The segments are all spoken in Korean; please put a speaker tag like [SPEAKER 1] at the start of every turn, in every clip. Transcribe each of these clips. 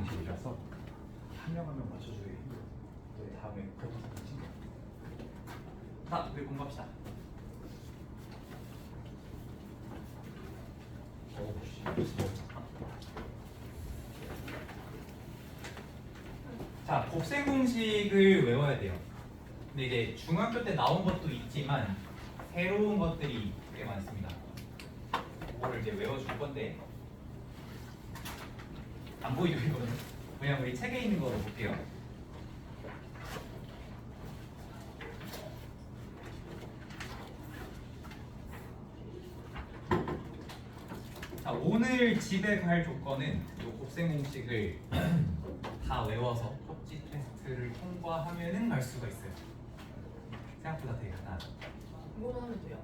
[SPEAKER 1] 방식이라서 한 명 한 명 맞춰주기 힘들어. 네, 다음에 그것도 친구.
[SPEAKER 2] 자, 우리 공부합시다. 자, 곱셈 공식을 외워야 돼요. 근데 이제 중학교 때 나온 것도 있지만 새로운 것들이 꽤 많습니다. 그거를 이제 외워줄 건데 안 보이죠 이거는? 그냥 우리 책에 있는 거로 볼게요. 자, 오늘 집에 갈 조건은 이 곱셈 공식을 다 외워서 쪽지 테스트를 통과하면은 갈 수가 있어요. 생각보다 되게 간단하죠.
[SPEAKER 3] 이거만 하면 돼요?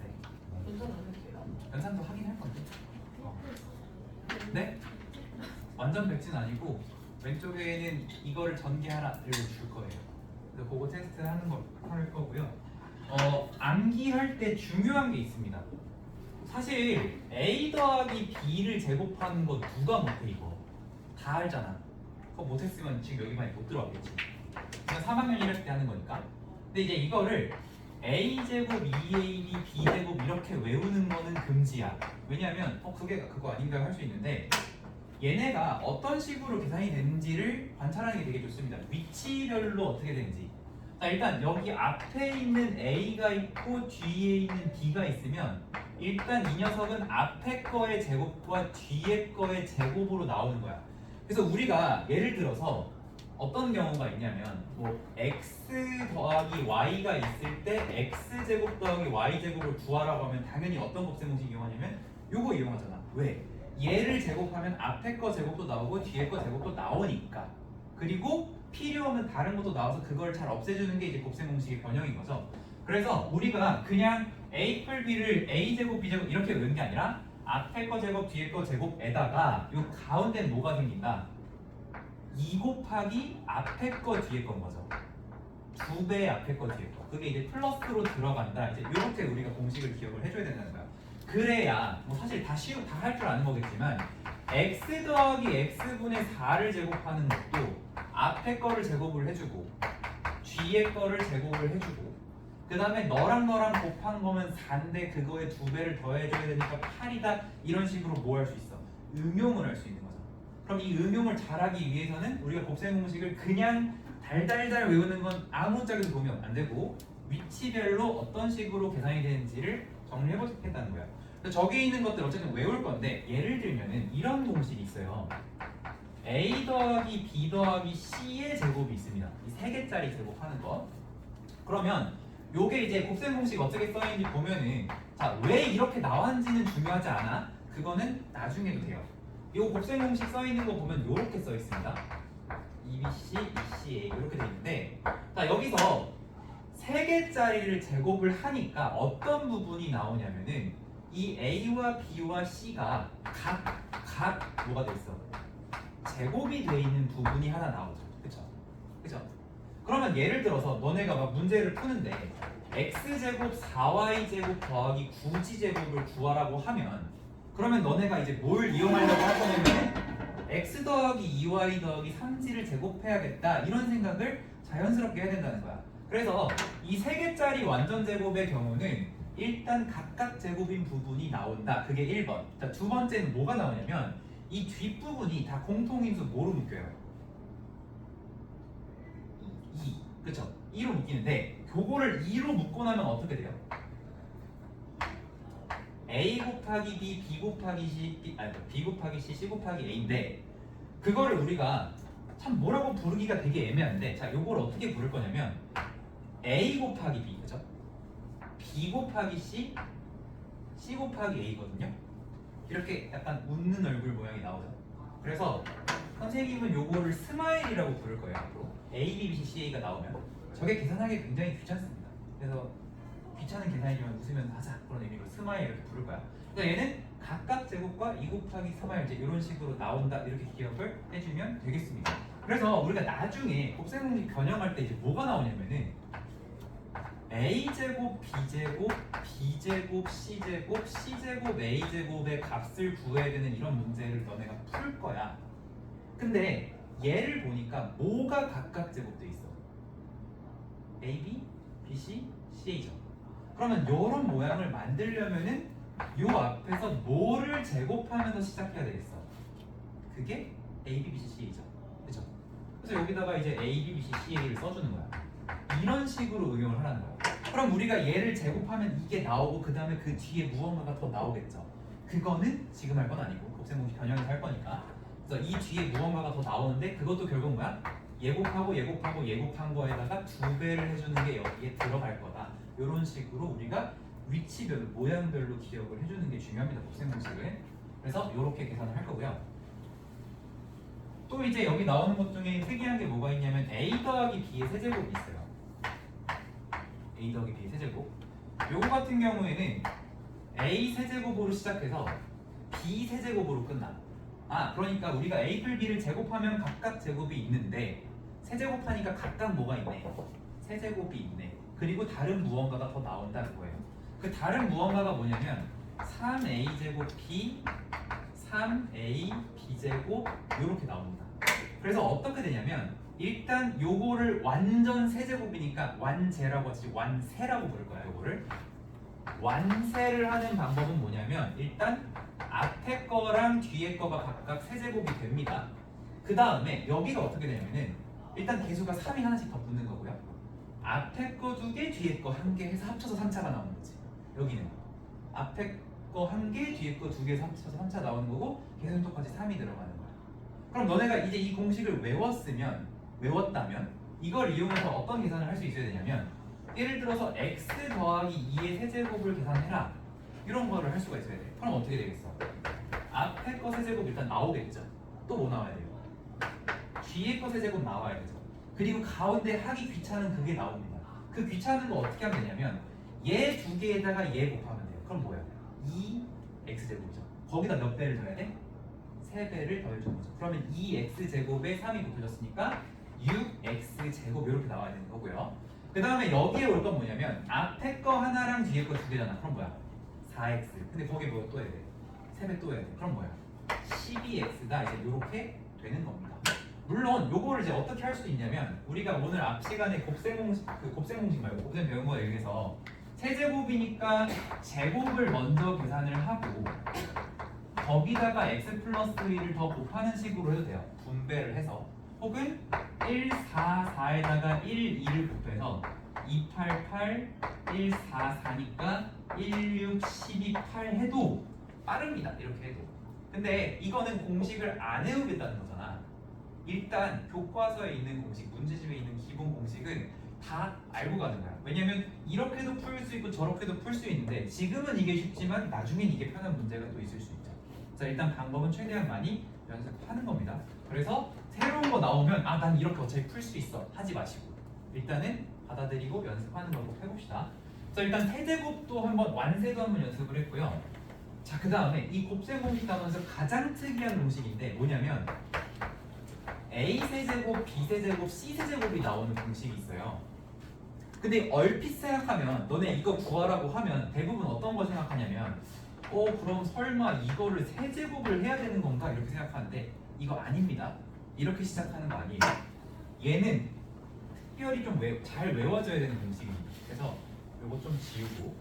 [SPEAKER 2] 네.
[SPEAKER 3] 연산 안 해도 돼요?
[SPEAKER 2] 연산도 하긴 할 건데. 네? 완전 백진 아니고 왼쪽에는 이거를 전개하라를 줄 거예요. 그래서 그거 테스트 하는 거 할 거고요. 암기할 때 중요한 게 있습니다. 사실 A 더하기 B를 제곱하는 거 누가 못해 이거? 다 알잖아. 그거 못했으면 지금 여기만 못 들어왔겠지. 그냥 3학년 1학기 때 하는 거니까. 근데 이제 이거를 A제곱, 2AB, B제곱 이렇게 외우는 거는 금지야. 왜냐면 그게 그거 아닌가 할 수 있는데 얘네가 어떤 식으로 계산이 되는지를 관찰하는 게 되게 좋습니다. 위치별로 어떻게 되는지. 자, 일단 여기 앞에 있는 A가 있고 뒤에 있는 B가 있으면 일단 이 녀석은 앞에 거의 제곱과 뒤에 거의 제곱으로 나오는 거야. 그래서 우리가 예를 들어서 어떤 경우가 있냐면 뭐 x 더하기 y가 있을 때 x제곱 더하기 y제곱을 구하라고 하면 당연히 어떤 곱셈 공식 이용하냐면 요거 이용하잖아. 왜? 얘를 제곱하면 앞에 거 제곱도 나오고 뒤에 거 제곱도 나오니까. 그리고 필요 없는 다른 것도 나와서 그걸 잘 없애주는 게 이제 곱셈 공식의 변형인 거죠. 그래서 우리가 그냥 a 뿔 b를 a제곱 b제곱 이렇게 외우는 게 아니라 앞에 거 제곱 뒤에 거 제곱에다가 요 가운데는 뭐가 생긴다? 2 곱하기 앞에 거 뒤에 건 거죠. 2배 앞에 거 뒤에 거. 그게 이제 플러스로 들어간다. 이제 이렇게 우리가 공식을 기억을 해줘야 된다는 거야. 그래야 뭐 사실 다 할 줄 아는 거겠지만 x 더하기 x분의 4를 제곱하는 것도 앞에 거를 제곱을 해주고 뒤에 거를 제곱을 해주고 그 다음에 너랑 곱한 거면 4인데 그거에 2배를 더해줘야 되니까 8이다. 이런 식으로 뭐 할 수 있어? 응용을 할 수 있는 거죠. 그럼 이 응용을 잘하기 위해서는 우리가 곱셈 공식을 그냥 달달달 외우는 건 아무짝에도 보면 안 되고 위치별로 어떤 식으로 계산이 되는지를 정리해보겠다는 거야. 그래서 저기 있는 것들 어쨌든 외울 건데 예를 들면은 이런 공식이 있어요. A 더하기 B 더하기 C의 제곱이 있습니다. 이 3개짜리 제곱하는 거. 그러면 요게 이제 곱셈 공식 어떻게 써있는지 보면은 자, 왜 이렇게 나왔는지는 중요하지 않아. 그거는 나중에도 돼요. 이 곱셈 공식 써있는 거 보면 이렇게 써있습니다. EBC, ECA 이렇게 돼 있는데 자, 여기서 3개짜리를 제곱을 하니까 어떤 부분이 나오냐면은 이 A와 B와 C가 각 뭐가 돼 있어? 제곱이 돼 있는 부분이 하나 나오죠. 그쵸? 그쵸? 그러면 예를 들어서 너네가 막 문제를 푸는데 x제곱 4y제곱 더하기 9g제곱을 구하라고 하면 그러면 너네가 이제 뭘 이용하려고 할 거냐면 x 더하기 2y 더하기 3g를 제곱해야겠다 이런 생각을 자연스럽게 해야 된다는 거야. 그래서 이 3개짜리 완전 제곱의 경우는 일단 각각 제곱인 부분이 나온다. 그게 1번. 자, 두 번째는 뭐가 나오냐면 이 뒷부분이 다 공통인수 뭐로 묶여요? 2. 그쵸? 2로 묶이는데 그거를 2로 묶고 나면 어떻게 돼요? A 곱하기 B, B 곱하기 C, B 곱하기 C, C 곱하기 A인데 그거를 우리가 참 뭐라고 부르기가 되게 애매한데 자, 요걸 어떻게 부를 거냐면 A 곱하기 B, 그죠? B 곱하기 C, C 곱하기 A거든요? 이렇게 약간 웃는 얼굴 모양이 나오죠. 그래서 선생님은 요거를 스마일이라고 부를 거예요. 앞으로 A, B, B, C, C, A가 나오면 저게 계산하기 굉장히 귀찮습니다. 그래서 귀찮은 계산이지만 웃으면서 하자 그런 의미로 스마일 이렇게 부를 거야. 그러니까 얘는 각각 제곱과 2 곱하기 3을 이제 이런 식으로 나온다 이렇게 기억을 해주면 되겠습니다. 그래서 우리가 나중에 곱셈 공식 변형할 때 이제 뭐가 나오냐면은 A제곱, B제곱, B제곱, C제곱, C제곱, A제곱의 값을 구해야 되는 이런 문제를 너네가 풀 거야. 근데 얘를 보니까 뭐가 각각 제곱돼 있어? AB, BC, CA죠. 그러면 이런 모양을 만들려면은 요 앞에서 뭐를 제곱하면서 시작해야 되겠어? 그게 AB, BC, CA죠. 그죠? 그래서 여기다가 이제 A, B, B, C, CA를 써주는 거야. 이런 식으로 응용을 하라는 거야. 그럼 우리가 얘를 제곱하면 이게 나오고 그 다음에 그 뒤에 무언가가 더 나오겠죠. 그거는 지금 할 건 아니고 곱셈공식 변형해서 할 거니까. 그래서 이 뒤에 무언가가 더 나오는데 그것도 결국 뭐야? 예곱하고 예곱하고 예곱한 거에다가 2배를 해주는 게 여기에 들어갈 거다. 이런 식으로 우리가 위치별로 모양별로 기억을 해주는 게 중요합니다. 곱셈공식은. 그래서 이렇게 계산을 할 거고요. 또 이제 여기 나오는 것 중에 특이한 게 뭐가 있냐면 a 더하기 b의 세제곱이 있어요. a 더하기 b의 세제곱. 요거 같은 경우에는 a 세제곱으로 시작해서 b 세제곱으로 끝나. 그러니까 우리가 a 플 b를 제곱하면 각각 제곱이 있는데 세제곱하니까 각각 뭐가 있네? 세제곱이 있네. 그리고 다른 무언가가 더 나온다는 거예요. 그 다른 무언가가 뭐냐면 3a 제곱 b 3a b제곱 이렇게 나옵니다. 그래서 어떻게 되냐면 일단 요거를 완전 세제곱이니까 완제라고 하지 완세라고 부를 거야. 요거를 완세를 하는 방법은 뭐냐면 일단 앞에 거랑 뒤에 거가 각각 세제곱이 됩니다. 그 다음에 여기가 어떻게 되냐면은 일단 개수가 3이 하나씩 더 붙는 거고요. 앞에 거 2개, 뒤에 거 1개 해서 합쳐서 3차가 나오는 거지. 여기는 앞에 거 1개, 뒤에 거 2개 해서 합쳐서 3차 나오는 거고 개수는 똑같이 3이 들어가는 거야. 그럼 너네가 이제 이 공식을 외웠다면 이걸 이용해서 어떤 계산을 할 수 있어야 되냐면 예를 들어서 x 더하기 2의 세제곱을 계산해라 이런 거를 할 수가 있어야 돼. 그럼 어떻게 되겠어? 앞에 거 세제곱 일단 나오겠죠. 또 뭐 나와야 돼요? 뒤에 거 세제곱 나와야 되죠. 그리고 가운데 하기 귀찮은 그게 나옵니다. 그 귀찮은 거 어떻게 하면 되냐면 얘 2개에다가 얘 곱하면 돼요. 그럼 뭐야? 2x제곱이죠. 거기다 몇 배를 더해야 돼? 3배를 더해주는 거죠. 그러면 2x제곱에 3이 곱해졌으니까 6x제곱 이렇게 나와야 되는 거고요. 그 다음에 여기에 올 건 뭐냐면 앞에 거 하나랑 뒤에 거 2개잖아. 그럼 뭐야? 4x. 근데 거기에 뭐 또 해야 돼? 3배 또 해야 돼. 그럼 뭐야? 12x가 이제 이렇게 되는 겁니다. 물론 요거를 이제 어떻게 할 수 있냐면 우리가 오늘 앞 시간에 곱셈공식 말고 곱셈 배운 거에 의해서 세제곱이니까 제곱을 먼저 계산을 하고 거기다가 x 플러스 1을 더 곱하는 식으로 해도 돼요. 분배를 해서 혹은 1, 4, 4에다가 1, 2를 곱해서 2, 8, 8, 1, 4, 4니까 1, 6, 12, 8 해도 빠릅니다. 이렇게 해도. 근데 이거는 공식을 안 외우겠다는 거잖아. 일단 교과서에 있는 공식, 문제집에 있는 기본 공식은 다 알고 가는 거야. 왜냐면 이렇게도 풀 수 있고 저렇게도 풀 수 있는데 지금은 이게 쉽지만 나중엔 이게 편한 문제가 또 있을 수 있죠. 자, 일단 방법은 최대한 많이 연습하는 겁니다. 그래서 새로운 거 나오면 난 이렇게 어차피 풀 수 있어 하지 마시고 일단은 받아들이고 연습하는 걸 꼭 해봅시다. 자, 일단 세제곱도 한번 완세도 한번 연습을 했고요. 자, 그 다음에 이 곱셈 공식 단원에서 가장 특이한 공식인데 뭐냐면 a 세제곱, b 세제곱, c 세제곱이 나오는 공식이 있어요. 근데 얼핏 생각하면 너네 이거 구하라고 하면 대부분 어떤 걸 생각하냐면 그럼 설마 이거를 세제곱을 해야 되는 건가 이렇게 생각하는데 이거 아닙니다. 이렇게 시작하는 거 아니에요. 얘는 특별히 좀 잘 외워져야 되는 공식입니다. 그래서 이거 좀 지우고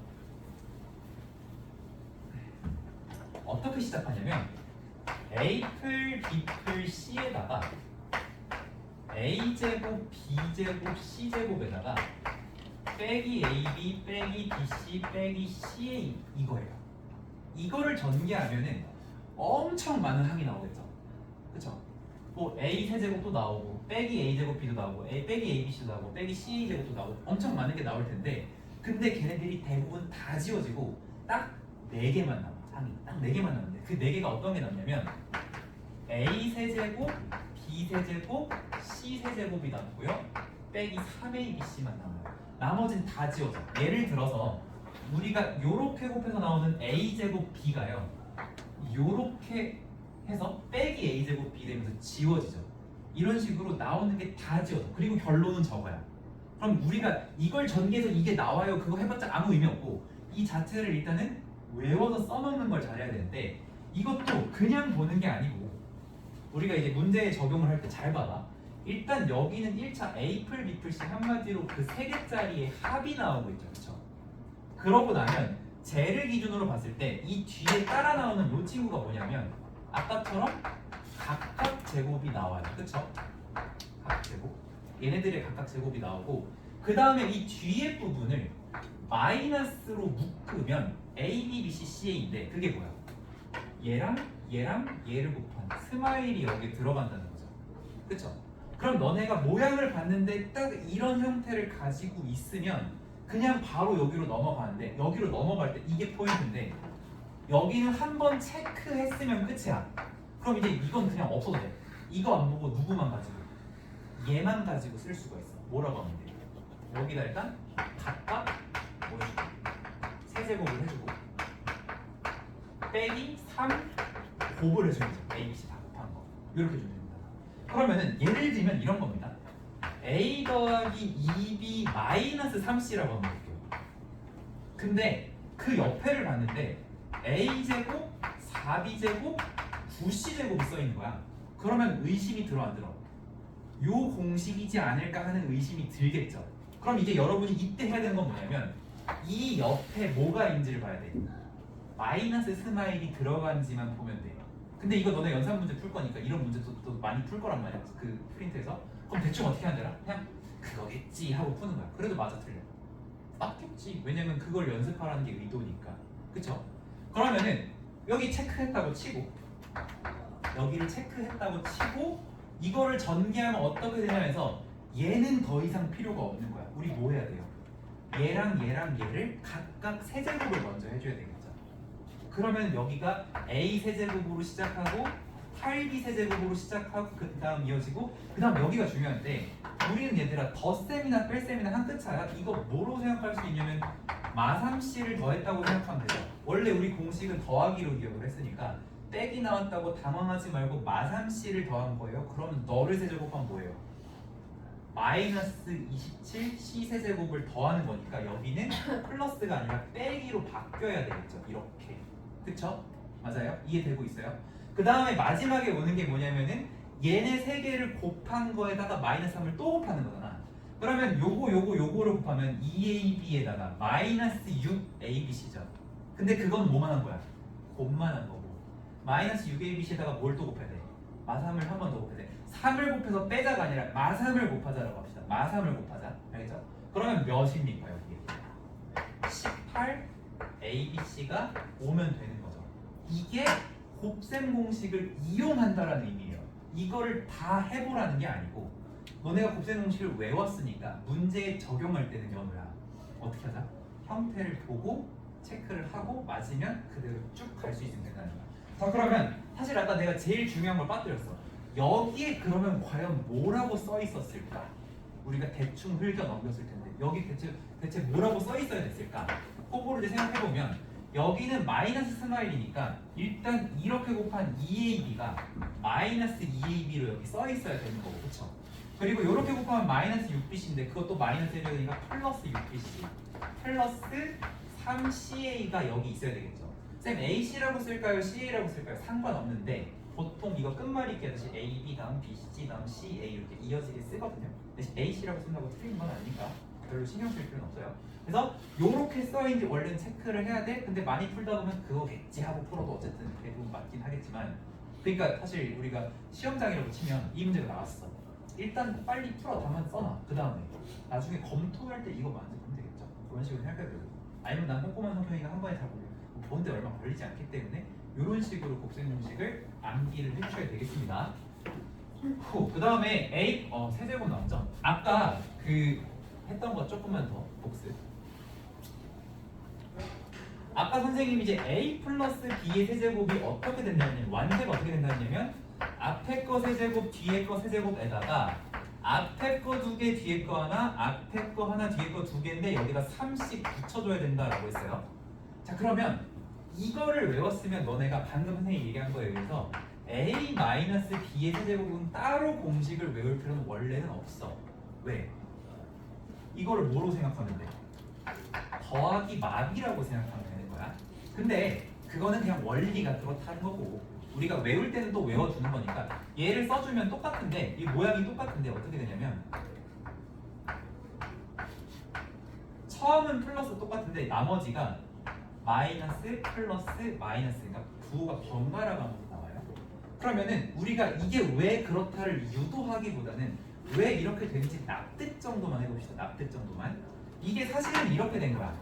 [SPEAKER 2] 어떻게 시작하냐면 A플, B플, C에다가 A제곱, B제곱, C제곱에다가 빼기 AB, 빼기 BC, 빼기 CA 이거예요. 이거를 전개하면은 엄청 많은 항이 나오겠죠. 그쵸? 뭐 A 세제곱도 나오고 빼기 A제곱 B도 나오고 빼기 ABC도 나오고 빼기 CA제곱도 나오고 엄청 많은 게 나올 텐데 근데 걔네들이 대부분 다 지워지고 딱 4개만 나와. 항이 딱 4개만 나오는데 그 4개가 어떤 게 남냐면 A 세제곱, B 세제곱, C 세제곱이 남고요. 빼기 3ABC만 남아요. 나머지는 다 지워져. 예를 들어서 우리가 요렇게 곱해서 나오는 A제곱 B가요. 요렇게 해서 빼기 A제곱 B 되면서 지워지죠. 이런 식으로 나오는 게 다 지워져. 그리고 결론은 저거야. 그럼 우리가 이걸 전개해서 이게 나와요. 그거 해봤자 아무 의미 없고 이 자체를 일단은 외워서 써먹는 걸 잘해야 되는데 이것도 그냥 보는 게 아니고 우리가 이제 문제에 적용을 할 때 잘 봐봐. 일단 여기는 1차 A풀 B풀 C 한마디로 그 세 개짜리의 합이 나오고 있죠, 그렇죠? 그러고 나면 쟤를 기준으로 봤을 때 이 뒤에 따라 나오는 요 친구가 뭐냐면 아까처럼 각각 제곱이 나와요, 그렇죠? 각각 제곱. 얘네들의 각각 제곱이 나오고 그 다음에 이 뒤에 부분을 마이너스로 묶으면 A, B, B, C, C인데 그게 뭐야? 얘랑 얘를 곱한 스마일이 여기 들어간다는 거죠. 그쵸? 그럼 너네가 모양을 봤는데 딱 이런 형태를 가지고 있으면 그냥 바로 여기로 넘어가는데 여기로 넘어갈 때 이게 포인트인데 여기는 한번 체크했으면 끝이야. 그럼 이제 이건 그냥 없어도 돼. 이거 안 보고 누구만 가지고 얘만 가지고 쓸 수가 있어. 뭐라고 하면 돼? 여기다 일단 각각 뭐 해주고 세제곱을 해주고 빼기 3 곱을 해주면 돼. A, B, C 다 곱한 거 이렇게 주면 됩니다. 그러면은 예를 들면 이런 겁니다. A 더하기 2B 마이너스 3C라고 한번 볼게요. 근데 그 옆에를 봤는데 A제곱 4B제곱 9C제곱이 써있는 거야. 그러면 의심이 들어 안 들어? 요 공식이지 않을까 하는 의심이 들겠죠. 그럼 이제 여러분이 이때 해야 되는 건 뭐냐면 이 옆에 뭐가 있는지를 봐야 돼. 마이너스 스마일이 들어간지만 보면 돼. 근데 이거 너네 연산 문제 풀 거니까 이런 문제도 또 많이 풀 거란 말이야. 그 프린트에서. 그럼 대충 어떻게 하는 줄 알아? 그냥 그거겠지 하고 푸는 거야. 그래도 맞아 틀려. 맞겠지. 왜냐면 그걸 연습하라는 게 의도니까. 그쵸? 그러면은 여기 체크했다고 치고 여기를 체크했다고 치고 이거를 전개하면 어떻게 되냐면서 얘는 더 이상 필요가 없는 거야. 우리 뭐 해야 돼요? 얘랑 얘를 각각 세제곱을 먼저 해줘야 되겠죠. 그러면 여기가 A 세제곱으로 시작하고 8B 세제곱으로 시작하고 그 다음 이어지고 그 다음 여기가 중요한데 우리는 얘들아 덧셈이나 뺄셈이나 한 끗 차야. 이거 뭐로 생각할 수 있냐면 마3C를 더했다고 생각하면 되죠. 원래 우리 공식은 더하기로 기억을 했으니까 빼기 나왔다고 당황하지 말고 마3C를 더한 거예요. 그러면 너를 세제곱하면 뭐예요? 마이너스 27 C 세제곱을 더하는 거니까 여기는 플러스가 아니라 빼기로 바뀌어야 되겠죠. 이렇게. 그쵸? 맞아요? 이해되고 있어요? 그 다음에 마지막에 오는 게 뭐냐면은 얘네 세 개를 곱한 거에다가 마이너스 3을 또 곱하는 거잖아. 그러면 요거를 곱하면 2AB에다가 마이너스 6ABC죠. 근데 그건 뭐만 한 거야? 곱만 한 거고 마이너스 6ABC에다가 뭘 또 곱해야 돼? 마3을 한 번 더 곱해야 돼. 3을 곱해서 빼자가 아니라 마3을 곱하자라고 합시다. 마3을 곱하자. 알겠죠? 그러면 몇입니까 여기? 18 ABC가 오면 되는 거죠. 이게 곱셈 공식을 이용한다라는 의미예요. 이거를 다 해보라는 게 아니고 너네가 곱셈 공식을 외웠으니까 문제에 적용할 때는 연우야 어떻게 하자? 형태를 보고 체크를 하고 맞으면 그대로 쭉 갈 수 있으면 된다는 거야. 자 그러면 사실 아까 내가 제일 중요한 걸 빠뜨렸어. 여기에 그러면 과연 뭐라고 써 있었을까? 우리가 대충 흘겨 넘겼을 텐데 여기 대체 뭐라고 써 있어야 됐을까? 그거를 이제 생각해 보면 여기는 마이너스 스마일이니까 일단 이렇게 곱한 2AB가 마이너스 2AB로 여기 써 있어야 되는 거고, 그렇죠? 그리고 이렇게 곱하면 마이너스 6BC인데 그것도 마이너스 해줘야 되니까 플러스 6BC 플러스 3CA가 여기 있어야 되겠죠. 쌤 AC라고 쓸까요? CA라고 쓸까요? 상관없는데 보통 이거 끝말잇기 하듯이 AB 다음 BC 다음 CA 이렇게 이어지게 쓰거든요. 대신 AC라고 쓴다고 틀린 건 아니니까 별로 신경 쓸 필요는 없어요. 그래서 요렇게 써있는지 원래는 체크를 해야 돼. 근데 많이 풀다 보면 그거겠지 하고 풀어도 어쨌든 대부분 맞긴 하겠지만 그러니까 사실 우리가 시험장이라고 치면 이 문제가 나왔어. 일단 빨리 풀어 다만 써놔. 그 다음에 나중에 검토할 때 이거 맞는지 보면 되겠죠. 그런 식으로 생각해도 되고 아니면 난 꼼꼼한 성격이니까 한 번에 다 보는데 얼마 걸리지 않기 때문에 이런 식으로 곱셈 공식을 암기를 해주셔야 되겠습니다. 그 다음에 A 세제곱 나왔죠? 아까 그 했던 거 조금만 더 복습. 아까 선생님이 이제 A 플러스 B의 세제곱이 어떻게 된다냐면 완제가 어떻게 된다냐면 앞에 거 세제곱 뒤에 거 세제곱에다가 앞에 거 2개 뒤에 거 하나 앞에 거 하나 뒤에 거 2개인데 여기다 3씩 붙여줘야 된다라고 했어요. 자 그러면 이거를 외웠으면 너네가 방금 선생님이 얘기한 거에 의해서 A-B의 세제곱은 따로 공식을 외울 필요는 원래는 없어. 왜? 이거를 뭐로 생각하면 돼? 더하기 마비라고 생각하면 되는 거야. 근데 그거는 그냥 원리가 그렇다는 거고 우리가 외울 때는 또 외워주는 거니까 얘를 써주면 똑같은데 이 모양이 똑같은데 어떻게 되냐면 처음은 플러스 똑같은데 나머지가 마이너스 플러스 마이너스가 부호가 번갈아 가면서 나와요. 그러면은 우리가 이게 왜 그렇다를 유도하기보다는 왜 이렇게 되는지 납득 정도만 해봅시다. 납득 정도만. 이게 사실은 이렇게 된 거야.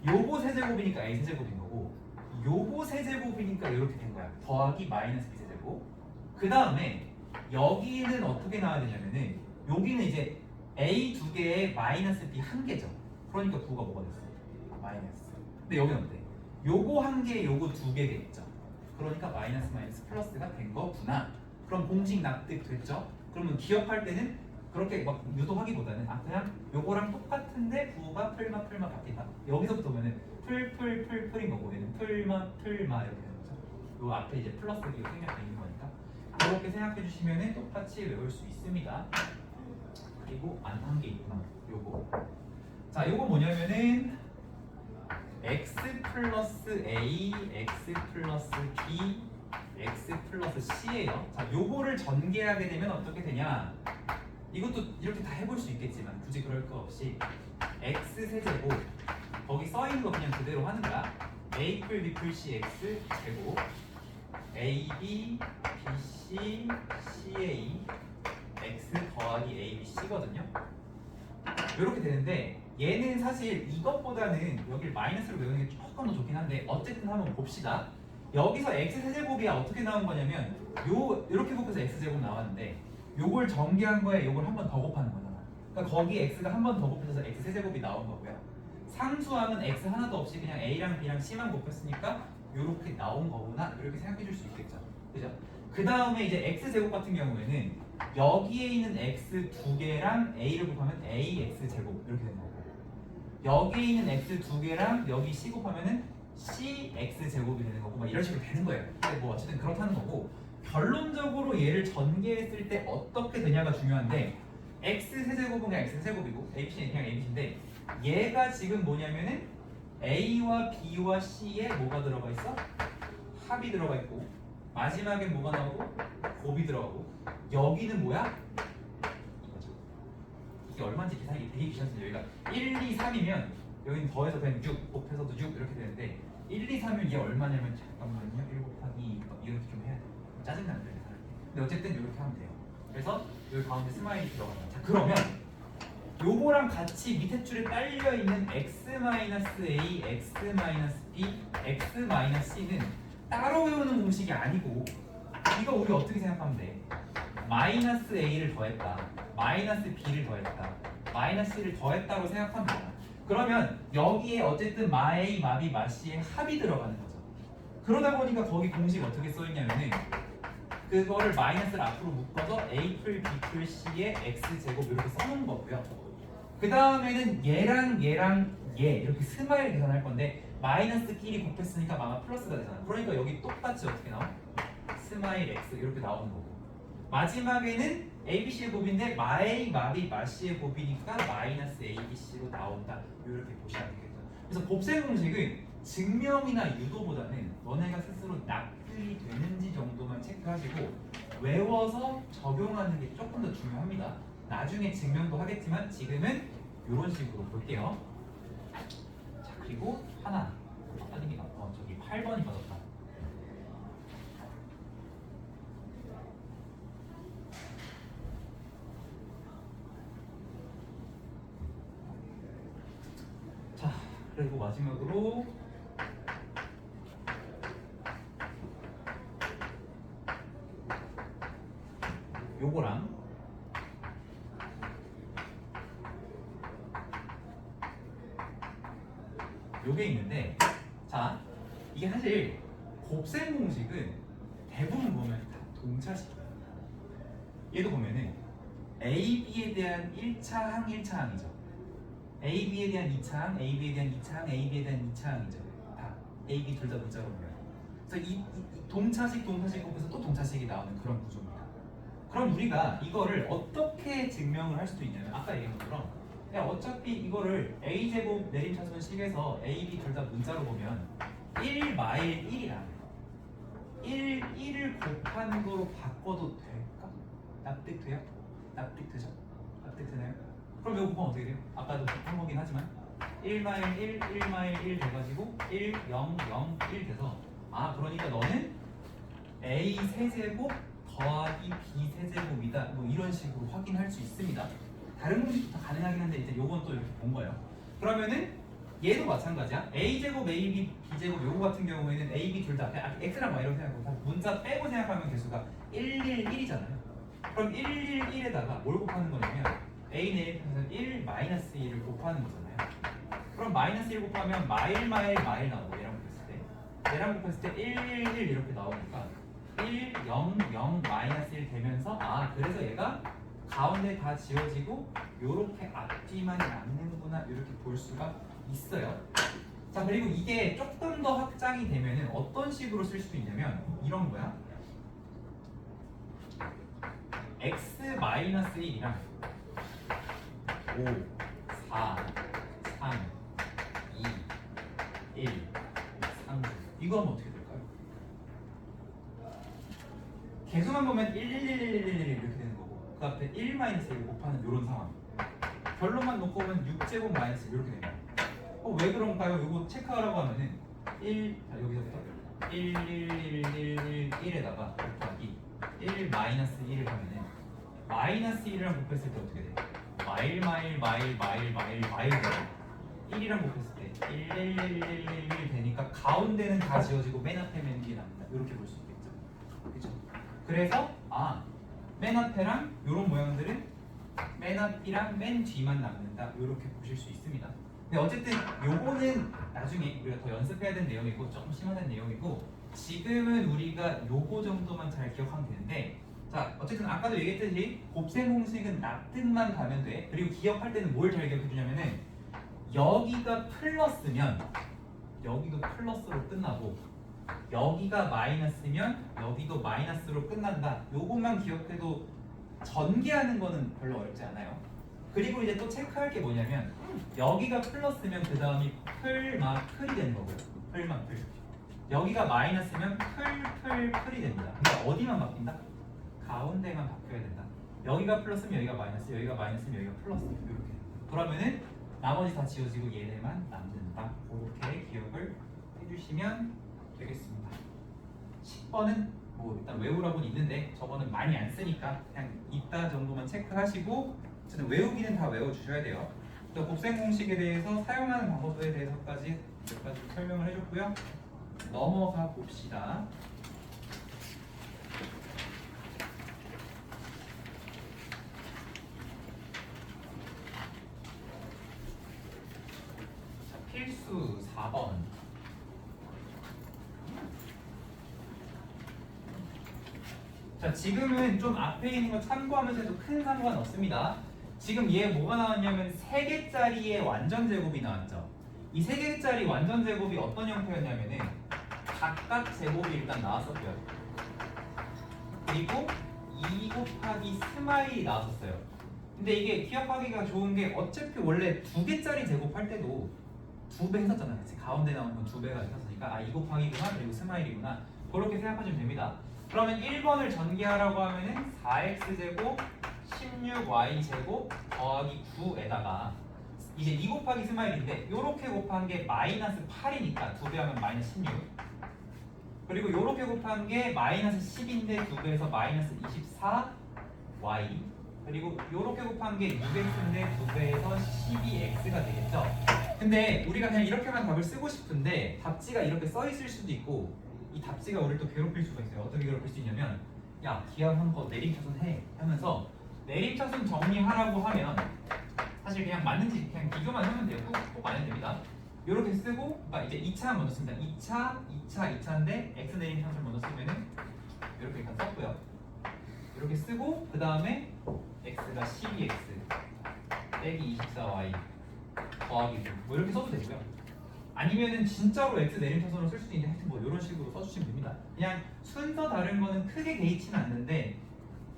[SPEAKER 2] 요거 세제곱이니까 a 세제곱인 거고 요거 세제곱이니까 이렇게 된 거야. 더하기 마이너스 b 세제곱. 그 다음에 여기는 어떻게 나와야 되냐면은 여기는 이제 a 두 개에 마이너스 b 한 개죠. 그러니까 부호가 뭐가 됐어? 마이너스. 근데 여기는 어때? 요거 한 개, 요거 두 개겠죠. 그러니까 마이너스 마이너스 플러스가 된 거구나. 그럼 공식 납득됐죠? 그러면 기억할 때는 그렇게 막 유도하기보다는 그냥 요거랑 똑같은데 부호가 풀마 바뀐다. 여기서부터 보면은 풀인 거고 얘는 풀마 이렇게 되는 거죠. 요 앞에 이제 플러스 기가 생략돼 있는 거니까 그렇게 생각해 주시면은 똑같이 외울 수 있습니다. 그리고 안 한 게 있구나. 요거. 자, 요거 뭐냐면은 x 플러스 a, x 플러스 b, x 플러스 c예요. 자, 요거를 전개하게 되면 어떻게 되냐? 이것도 이렇게 다 해볼 수 있겠지만 굳이 그럴 거 없이 x 세제곱 거기 써 있는 거 그냥 그대로 하는 거야. a 풀 b 풀 c x 제곱 a b b c c a x 더하기 a b c거든요. 이렇게 되는데 얘는 사실 이것보다는 여기를 마이너스로 외우는 게 조금 더 좋긴 한데 어쨌든 한번 봅시다. 여기서 x 세제곱이 어떻게 나온 거냐면 요 이렇게 곱해서 x 제곱 나왔는데 요걸 전개한 거에 요걸 한 번 더 곱하는 거잖아. 그러니까 거기 x가 한 번 더 곱해서 x 세제곱이 나온 거고요. 상수함은 x 하나도 없이 그냥 a랑 b랑 c만 곱했으니까 요렇게 나온 거구나 이렇게 생각해 줄 수 있겠죠. 그죠? 그 다음에 이제 x 제곱 같은 경우에는 여기에 있는 x 두 개랑 a를 곱하면 ax 제곱 이렇게 되는 거고 여기에 있는 x 두 개랑 여기 c 곱하면은 cx 제곱이 되는 거고 막 이런 식으로 되는 거예요. 근데 뭐 어쨌든 그렇다는 거고 결론적으로 얘를 전개했을 때 어떻게 되냐가 중요한데 x 세제곱은 그냥 x 세제곱이고 abc는 그냥 abc인데 얘가 지금 뭐냐면은 a와 b와 c에 뭐가 들어가 있어? 합이 들어가 있고 마지막에 뭐가 나오고 곱이 들어가고 여기는 뭐야? 이거죠. 이게 얼마인지 계산이 되게 귀찮습니다. 여기가 1, 2, 3이면 여기는 더해서 그냥 6, 곱해서도 6 이렇게 되는데 1, 2, 3이면 얘 얼마냐면 잠깐만요. 1 곱하기 2 이렇게 좀 해야 돼. 짜증나는 거예요. 근데 어쨌든 이렇게 하면 돼요. 그래서 여기 가운데 스마일이 들어간다. 자, 그러면 요거랑 같이 밑에 줄에 딸려 있는 x-a, x-b, x-c는 따로 외우는 공식이 아니고 이거 우리 어떻게 생각하면 돼? 마이너스 a를 더했다, 마이너스 b를 더했다, 마이너스 c를 더했다고 생각하면 돼요. 그러면 여기에 어쨌든 마a, 마b, 마c의 합이 들어가는 거죠. 그러다 보니까 거기 공식 어떻게 써있냐면은 그거를 마이너스를 앞으로 묶어서 a 풀 b 풀 c의 x 제곱 이렇게 써놓은 거고요. 그 다음에는 얘랑 얘 이렇게 스마일 계산할 건데 마이너스끼리 곱했으니까 아마 플러스가 되잖아. 그러니까 여기 똑같이 어떻게 나와? 스마일 x 이렇게 나오는 거고 마지막에는 ABC의 곱인데 마A, 마B, 마C의 곱이니까 마이너스 ABC로 나온다. 이렇게 보시면 되겠죠. 그래서 곱셈 공식은 증명이나 유도보다는 너네가 스스로 납득이 되는지 정도만 체크하시고 외워서 적용하는 게 조금 더 중요합니다. 나중에 증명도 하겠지만 지금은 이런 식으로 볼게요. 자, 그리고 하나 빠집니다. 저기 8번이 빠졌다. 자, 그리고 마지막으로 요거랑 요게 있는데 자 이게 사실 곱셈 공식은 대부분 보면 다 동차식이에요. 얘도 보면은 A, B에 대한 1차 항, 1차 항이죠. A, B에 대한 2차 항, A, B에 대한 2차 항, A, B에 대한 2차 항이죠. 다 A, B 둘 다 문자로 보면 그래서 이 동차식 곱해서 또 동차식이 나오는 그런 구조입니다. 그럼 우리가 이거를 어떻게 증명을 할 수도 있냐면 아까 얘기한 것처럼 그냥 어차피 이거를 a제곱 내림차순식에서 a, b 둘 다 문자로 보면 1 마일 1이라 1을 곱하는 거로 바꿔도 될까? 납득돼요? 납득되죠? 납득되나요? 그럼 이거 곱하면 어떻게 돼요? 아까도 한 거긴 하지만 1 마일 1, 1 마일 1 돼가지고 1, 0, 0, 1 돼서 아 그러니까 너는 A 세제곱 더하기 B 세제곱이다 뭐 이런 식으로 확인할 수 있습니다. 다른 공식도 다 가능하긴 한데 이제 요건 또 이렇게 본 거예요. 그러면은 얘도 마찬가지야. A제곱, AB, B제곱 요거 같은 경우에는 A, B 둘 다 X랑 Y라고 생각하고 문자 빼고 생각하면 개수가 1, 1, 1이잖아요. 그럼 1, 1, 1에다가 뭘 곱하는 거냐면 A 내림표에서 1, 마이너스 1을 곱하는 거잖아요. 그럼 마이너스 1 곱하면 마일 나오고 얘랑 곱했을 때 얘랑 곱했을 때 1, 1, 1 이렇게 나오니까 1, 0, 0, 마이너스 1 되면서 아 그래서 얘가 가운데 다 지워지고 요렇게 앞뒤만 남는구나 이렇게 볼 수가 있어요. 자 그리고 이게 조금 더 확장이 되면은 어떤 식으로 쓸 수도 있냐면 이런 거야. x-1이랑 5, 4, 3, 2, 1, 3 이거 하면 어떻게 될까요? 개수만 보면 1, 1, 1, 1, 1, 1 이렇게 되는 거고 그 앞에 1 마이너스 1 곱하는 이런 상황. 결론만 놓고 보면 6제곱 마이너스 이렇게 됩니다. 왜 그런가요? 이거 체크하라고 하면은 1, 자 여기서부터 1, 1, 1, 1, 1에다가 곱하기 1 마이너스 1을 하면은 마이너스 1이랑 곱했을 때 어떻게 돼? 마일 1이랑 곱했을 때 1, 1, 1, 1, 1 되니까 가운데는 다 지워지고 맨 앞에 있는 게 남는다. 이렇게 볼 수 있겠죠. 그렇죠? 그래서 맨 앞에랑 이런 모양들은 맨 앞이랑 맨 뒤만 남는다. 이렇게 보실 수 있습니다. 근데 어쨌든 요거는 나중에 우리가 더 연습해야 되는 내용이고 조금 심화된 내용이고 지금은 우리가 요거 정도만 잘 기억하면 되는데 자 어쨌든 아까도 얘기했듯이 곱셈 공식은 납득만 가면 돼. 그리고 기억할 때는 뭘 잘 기억해 주냐면은 여기가 플러스면 여기도 플러스로 끝나고 여기가 마이너스면 여기도 마이너스로 끝난다. 요것만 기억해도 전개하는 거는 별로 어렵지 않아요. 그리고 이제 또 체크할 게 뭐냐면 여기가 플러스면 그 다음이 풀이 되는 거고요. 풀. 여기가 마이너스면 풀이 됩니다. 근데 어디만 바뀐다? 가운데만 바뀌어야 된다. 여기가 플러스면 여기가 마이너스, 여기가 마이너스면 여기가 플러스 이렇게. 그러면은 나머지 다 지워지고 얘네만 남는다. 그렇게 기억을 해주시면 되겠습니다. 10번은 뭐 일단 외우라고는 있는데 저거는 많이 안 쓰니까 그냥 있다 정도만 체크하시고 어쨌든 외우기는 다 외워주셔야 돼요. 또 곱셈 공식에 대해서 사용하는 방법에 대해서까지 몇 가지 설명을 해줬고요. 넘어가 봅시다. 자, 필수 4번. 자, 지금은 좀 앞에 있는 거 참고하면서 해도 큰 상관 없습니다. 지금 얘 뭐가 나왔냐면 3개짜리의 완전 제곱이 나왔죠. 이 3개짜리 완전 제곱이 어떤 형태였냐면은 각각 제곱이 일단 나왔었고요. 그리고 2 곱하기 스마일이 나왔었어요. 근데 이게 기억하기가 좋은 게 어차피 원래 2개짜리 제곱할 때도 2배 했었잖아요. 가운데 나오는 건 2배가 있었으니까 2 곱하기구나 그리고 스마일이구나 그렇게 생각하시면 됩니다. 그러면 1번을 전개하라고 하면은 4x제곱 16y제곱 더하기 9에다가 이제 2 곱하기 스마일인데 요렇게 곱한 게 마이너스 8이니까 2배 하면 마이너스 16 그리고 요렇게 곱한 게 마이너스 10인데 2배에서 마이너스 24y 그리고 요렇게 곱한 게 6x인데 2배에서 12x가 되겠죠. 근데 우리가 그냥 이렇게만 답을 쓰고 싶은데 답지가 이렇게 써 있을 수도 있고 이 답지가 우리를 또 괴롭힐 수가 있어요. 어떻게 괴롭힐 수 있냐면 야 기하한 거 내림차순 해 하면서 내림차순 정리하라고 하면 사실 그냥 맞는지 그냥 비교만 하면 돼요. 꼭 안 해도 됩니다. 이렇게 쓰고 이제 2차 먼저 씁니다. 2차인데 x 내림차순 먼저 쓰면은 이렇게 일단 썼고요. 이렇게 쓰고 그 다음에 x가 12x 빼기 24y 더하기 9 뭐 이렇게 써도 되고요. 아니면은 진짜로 x 내림차순으로 쓸 수도 있는데 하여튼 뭐 이런 식으로 써주시면 됩니다. 그냥 순서 다른 거는 크게 개의치는 않는데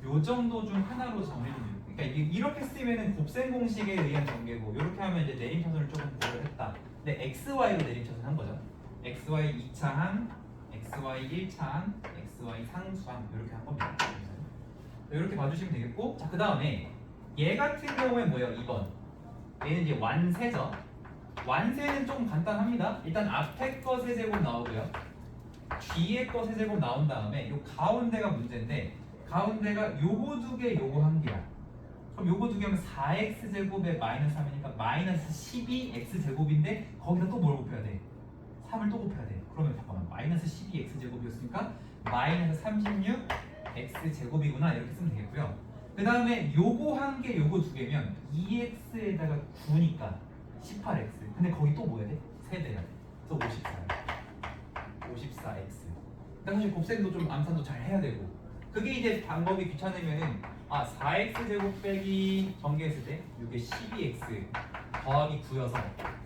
[SPEAKER 2] 요 정도 중 하나로 정리를 해요. 그러니까 이렇게 쓰면은 곱셈 공식에 의한 전개고 이렇게 하면 이제 내림차순을 조금 고려했다. 근데 xy로 내림차순 한 거죠. xy 2차항 xy 1창, xy 상수항 이렇게 한 겁니다. 이렇게 봐주시면 되겠고, 자 그 다음에 얘 같은 경우에 뭐예요? 2번. 얘는 이제 완세죠. 완세는 좀 간단합니다. 일단 앞에 거 세제곱 나오고요. 뒤에 거 세제곱 나온 다음에 요 가운데가 문제인데, 가운데가 요거 두 개, 요거 한 개야. 그럼 요거 두 개 하면 4x 제곱에 마이너스 3이니까 마이너스 12x 제곱인데 거기다 또 뭘 곱해야 돼? 3을 또 곱해야 돼. 그러면 잠깐만, 마이너스 12x 제곱이었으니까 마이너스 36x 제곱이구나 이렇게 쓰면 되겠고요. 그 다음에 요거 한 개, 요거 두 개면 2x에다가 9니까 18x. 근데 거기 또 뭐 해야 돼? 세대야 돼. 그래서 54x. 그러니까 사실 곱셈도 좀 암산도 잘 해야 되고, 그게 이제 방법이 귀찮으면은 4x 제곱 빼기 전개했을 때 이게 12x 더하기 9여서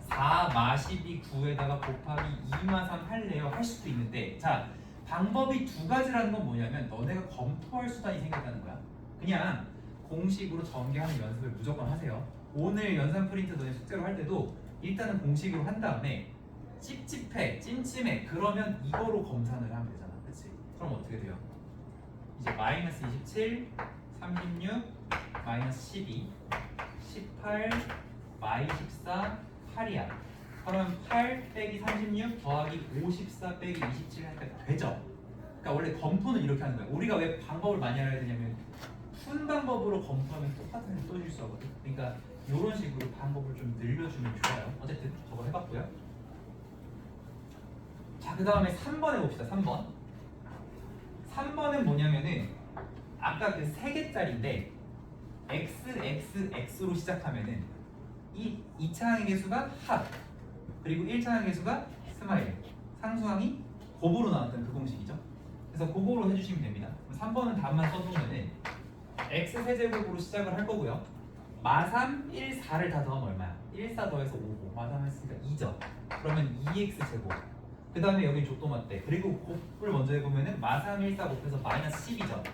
[SPEAKER 2] 4 마 12 9에다가 곱하기 2 마 3 할래요 할 수도 있는데, 자 방법이 두 가지라는 건 뭐냐면 너네가 검토할 수단이 생겼다는 거야. 그냥 공식으로 전개하는 연습을 무조건 하세요. 오늘 연산 프린트 너네 숙제로 할 때도 일단은 공식으로 한 다음에 찝찝해, 찜찜해 그러면 이거로 검산을 하면 되잖아. 그치? 그럼 어떻게 돼요? 이제 마이너스 27, 36, 마이너스 12, 18, 마이 14, 8이야. 그러면 8 빼기 36 더하기 54 빼기 27 하니까 되죠? 그러니까 원래 검토는 이렇게 하는 거야. 우리가 왜 방법을 많이 알아야 되냐면 푼 방법으로 검토하면 똑같은 걸 또 실수하거든. 그러니까 이런 식으로 방법을 좀 늘려주면 좋아요. 어쨌든 저거 해봤고요. 자, 그 다음에 3번 해봅시다. 3번. 3번은 뭐냐면은 아까 그 3개짜리인데 x, x, x로 시작하면은 이 2차항의 개수가 합, 그리고 1차항의 개수가 스마일, 상수항이 곱으로 나왔던 그 공식이죠. 그래서 그거로 해주시면 됩니다. 3번은 답만 써두면은 x 세제곱으로 시작을 할 거고요. 마3, 1, 4를 다 더하면 얼마야? 1, 4 더해서 5고 마3 했으니까 2죠. 그러면 2x 제곱. 그 다음에 여기 족도맞대. 그리고 곱을 먼저 해보면은 마3, 1, 4 곱해서 마이너스 10이죠.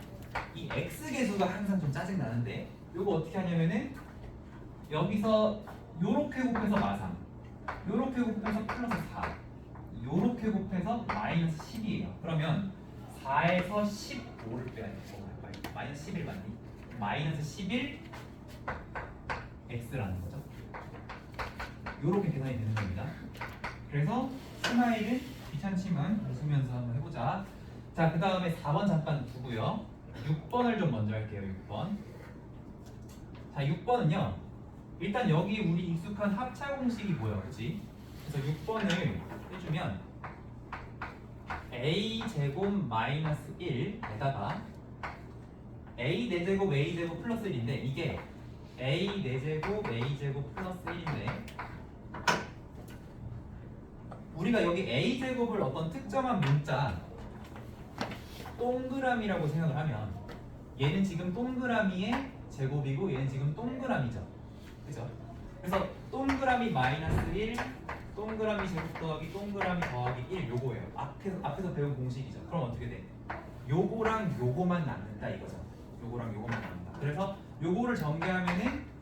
[SPEAKER 2] 이 x 개수가 항상 좀 짜증 나는데 요거 어떻게 하냐면은 여기서 요렇게 곱해서 마3, 요렇게 곱해서 플러스 4, 요렇게 곱해서 마이너스 10이에요. 그러면 4에서 15를 빼야 돼. 마이너스 11 맞니? 마이너스 11 x라는 거죠. 요렇게 계산이 되는 겁니다. 그래서 스마일은 귀찮지만 웃으면서 한번 해보자. 자, 그 다음에 4번 잠깐 두고요. 6번을 좀 먼저 할게요. 6번. 자, 6번은요. 일단 여기 우리 익숙한 합차 공식이 뭐야, 그렇지? 그래서 6번을 해주면 a 제곱 마이너스 1에다가 a 4제곱 a 제곱 플러스 1인데 이게 a 4제곱 a 제곱 플러스 1인데 우리가 여기 a 제곱을 어떤 특정한 문자 동그라미라고 생각을 하면 얘는 지금 동그라미의 제곱이고 얘는 지금 동그라미죠. 그죠? 그래서 동그라미 마이너스 1, 동그라미 제곱 더하기 동그라미 더하기 1 요거예요. 앞에서 배운 공식이죠. 그럼 어떻게 돼? 요거랑 요거만 남는다 이거죠. 요거랑 요거만 남는다. 그래서 요거를 전개하면은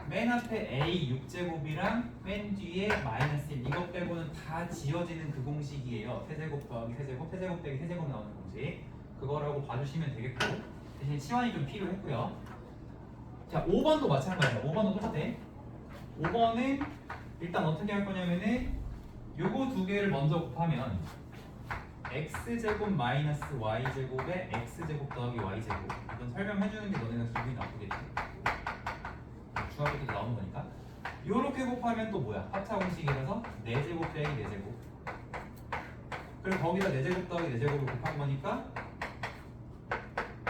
[SPEAKER 2] 맨 앞에 a 6제곱이랑 맨 뒤에 마이너스 1 이것 빼고는 다 지워지는 그 공식이에요. 세제곱 더하기 세제곱, 세제곱 빼기 세제곱 나오는 공식. 그거라고 봐주시면 되겠고 대신 시간이 좀 필요했고요. 자, 5번도 마찬가지야. 5번도 똑같아. 5번은 일단 어떻게 할 거냐면은 요거 두 개를 먼저 곱하면 x제곱 마이너스 y제곱에 x제곱 더하기 y제곱. 이건 설명해 주는 게 너네가 기분이 나쁘겠지. 중학교 때도 나오는 거니까. 요렇게 곱하면 또 뭐야? 합차 공식이라서 4제곱 빼기 4제곱. 그리고 거기다 4제곱 더하기 4제곱을 곱한 거니까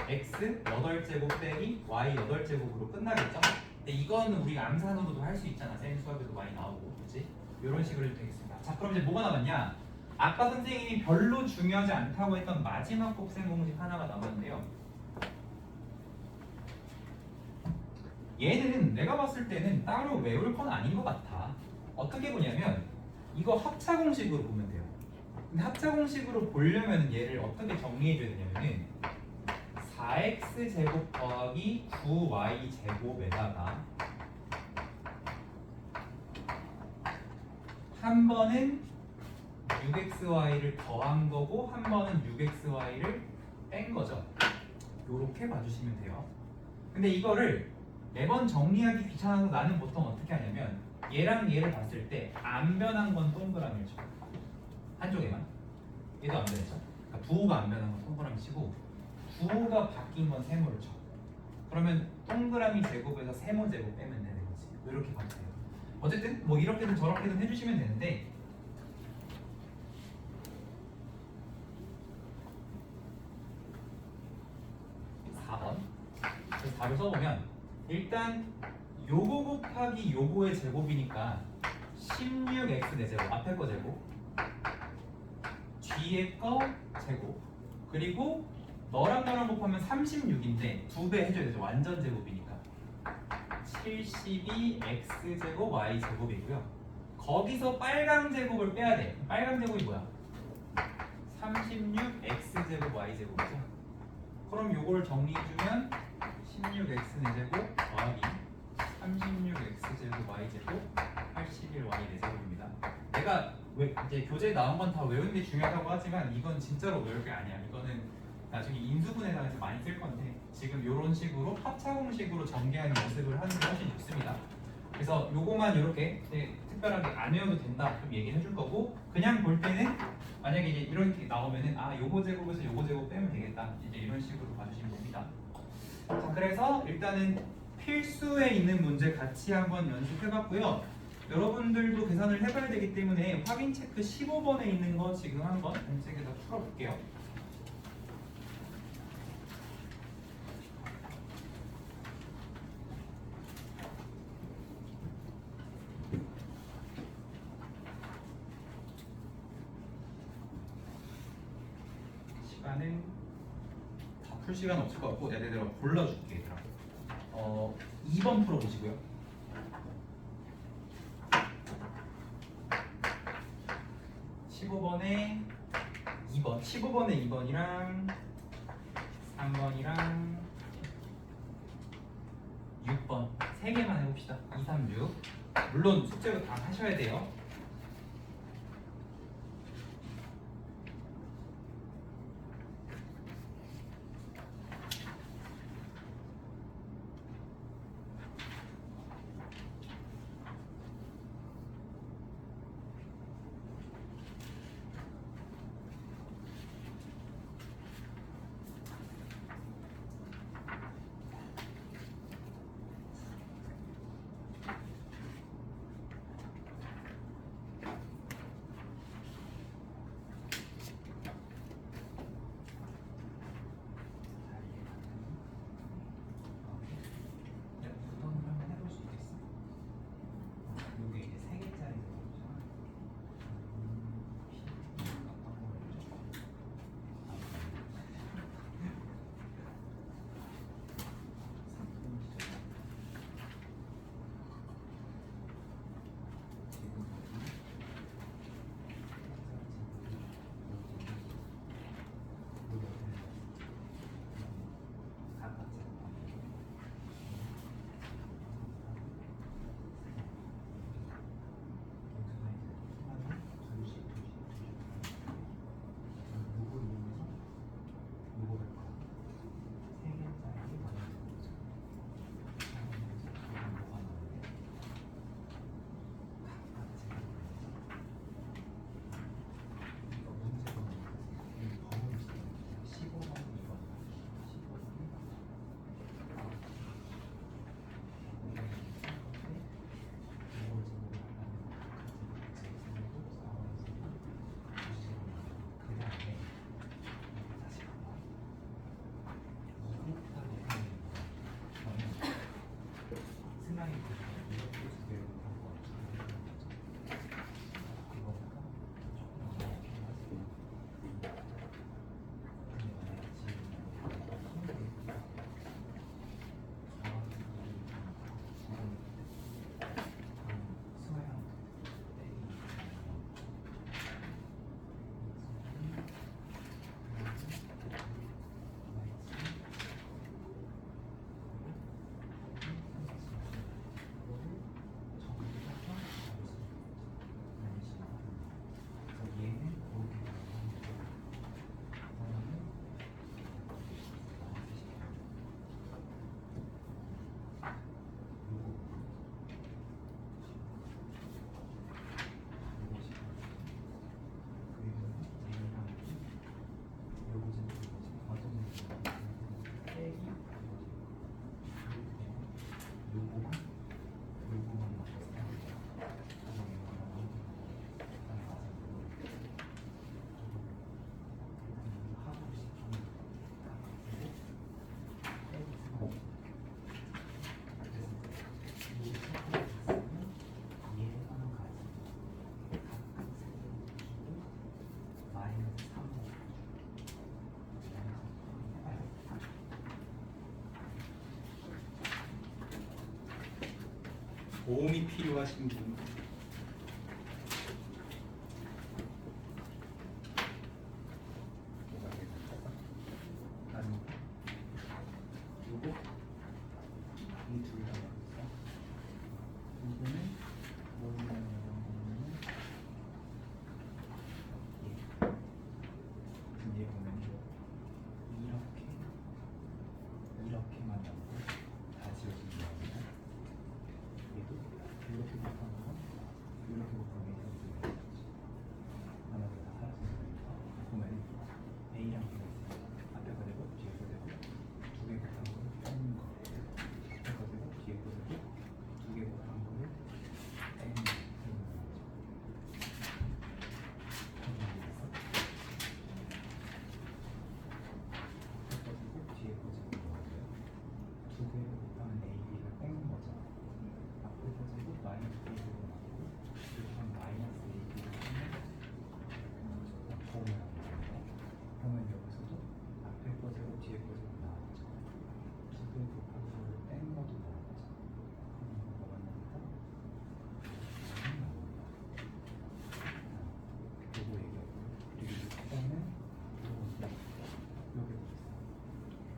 [SPEAKER 2] x 8제곱 빼기 y 8제곱으로 끝나겠죠? 근데 이건 우리가 암산으로도 할 수 있잖아. 쌤 수학에도 많이 나오고, 그렇지? 이런 식으로 해도 되겠습니다. 자, 그럼 이제 뭐가 남았냐? 아까 선생님이 별로 중요하지 않다고 했던 마지막 곱셈 공식 하나가 남았는데요. 얘는 내가 봤을 때는 따로 외울 건 아닌 것 같아. 어떻게 보냐면 이거 합차 공식으로 보면 돼요. 근데 합차 공식으로 보려면 얘를 어떻게 정리해줘야 되냐면은 4x 제곱 더하기 9y 제곱에다가 한 번은 6xy를 더한 거고 한 번은 6xy를 뺀 거죠. 요렇게 봐주시면 돼요. 근데 이거를 매번 정리하기 귀찮아서 나는 보통 어떻게 하냐면 얘랑 얘를 봤을 때 안 변한 건 동그라미를 쳐. 한쪽에만. 얘도 안 변했죠. 그러니까 부호가 안 변한 건 동그라미 치고 부호가 바뀐 건 세모를 쳐. 그러면 동그라미 제곱에서 세모 제곱 빼면 되는 거지. 이렇게 봐도 돼요. 어쨌든 뭐 이렇게든 저렇게든 해주시면 되는데 그래서 답을 써보면 일단 요거 곱하기 요거의 제곱이니까 16x 내 제곱 앞에 거 제곱 뒤에 거 제곱 그리고 너랑 너랑 곱하면 36인데 2배 해줘야 되죠. 완전 제곱이니까 72x 제곱 y 제곱이고요. 거기서 빨강 제곱을 빼야 돼. 빨강 제곱이 뭐야? 36x 제곱 y 제곱이죠. 그럼 요걸 정리해주면 16x 제곱 더하기 36x 제곱 y 제곱 81y 제곱입니다. 내가 왜 이제 교재에 나온 건 다 외우는 게 중요하다고 하지만 이건 진짜로 외울 게 아니야. 이거는 나중에 인수분해상에서 많이 쓸 건데 지금 이런 식으로 합차 공식으로 전개하는 연습을 하는 게 훨씬 좋습니다. 그래서 요거만 이렇게 특별하게 안 외워도 된다 좀 얘기해 줄 거고 그냥 볼 때는 만약에 이제 이렇게 나오면은 아 요거 제곱에서 요거 제곱 빼면 되겠다 이제 이런 식으로 봐주시면 됩니다. 자 그래서 일단은 필수에 있는 문제 같이 한번 연습해봤고요. 여러분들도 계산을 해봐야 되기 때문에 확인 체크 15번에 있는 거 지금 한번 검색해서 풀어볼게요. 시간은 다 풀 시간 없을 것 같고 내가 골라줄게 얘들아. 2번 풀어보시고요. 15번에 2번 15번에 2번이랑 3번이랑 6번 3개만 해봅시다. 2, 3, 6 물론 숙제로 다 하셔야 돼요. 도움이 필요하신 분.
[SPEAKER 1] 뭐가 되겠다. 나는 요거 이둘다 맞았어. 이거는 뭐냐면 얘 보면 이렇게만 남고 다 지워진 거야. 얘도 이렇게 못한 거, 이렇게 못한 게 이렇게 나머지 다 사라진 거니까 보면 A랑 B가 있어요. 앞에가 되고 뒤에가 되고 두 개 못한 거를 빼는 거, 앞에가 되고 뒤에가 되고 두 개 못한 거를 빼는 거. 뒤에 거지고 두 개를 곱하면 A, B를 빼는 거죠. 앞에 거지고 마이너스 A를 나오고 이렇게 하면 마이너스 A, B를 빼는 도움을 하는 거예요. 그러면 여기서도 앞에 거지고 뒤에 거지고 나오죠. 두 개 곱한 거를 뺀 것도 나오죠. 그럼 뭐가 나옵니까? 요거 얘기하고 그리고 6번은 요게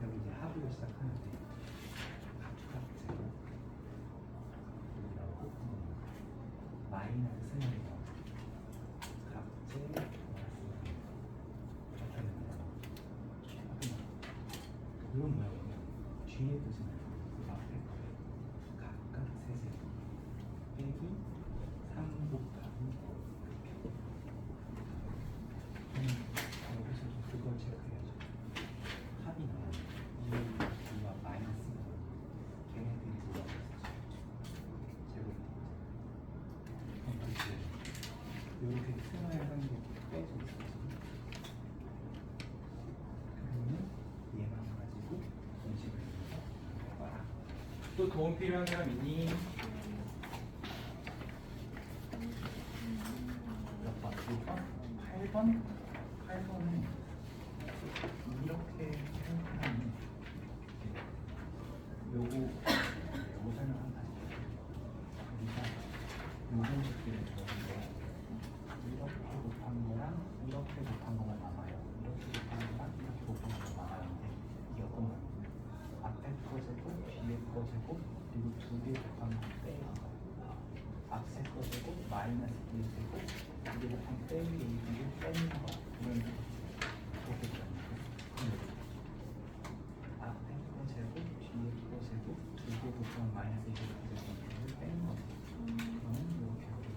[SPEAKER 1] 여기 이제 합으로 시작하는데 각각제로 여기 나오고 마이너스는 나오고 각제 플러스 같은 거 이건 뭐야 그냥 뒤에 뜻은 그 앞에 거에 각각 세제곱 빼기 3 곱하기 5 여기서도 그걸 체크해야죠. 합이 나와요. 이와 마이너스 걔네들이 들어가서 제곱이 나오죠. 이렇게 생활을 하는 게 빼져 있어서 그러면 얘만 가지고 공식을 해봐라.
[SPEAKER 2] 또 도움 필요한 사람 있니?
[SPEAKER 1] 몇 번? 6번? 8번? 8번은 이렇게 하면 요거 설명 한 가지 우리가 요 공식들을 적는데 이렇게 곱한 거랑 이렇게 곱한 거만 남아요. 이렇게 곱한 거랑 이렇게 곱한 거만 남았는데 이게 어떤 거예요? 앞에 거 제곱, 뒤에 거 제곱, 그리고 두 개 곱한 거 빼는 거. 앞에 거 제곱, 마이너스 1 제곱, 두 개 곱한 거 빼기 1을 빼는 거. 이런 그렇게 되는 앞에 거 제곱, 뒤에 거 제곱, 두 개 곱한 마이너스 1 제곱을 빼는 거. 그러면 이렇게 하게 돼요.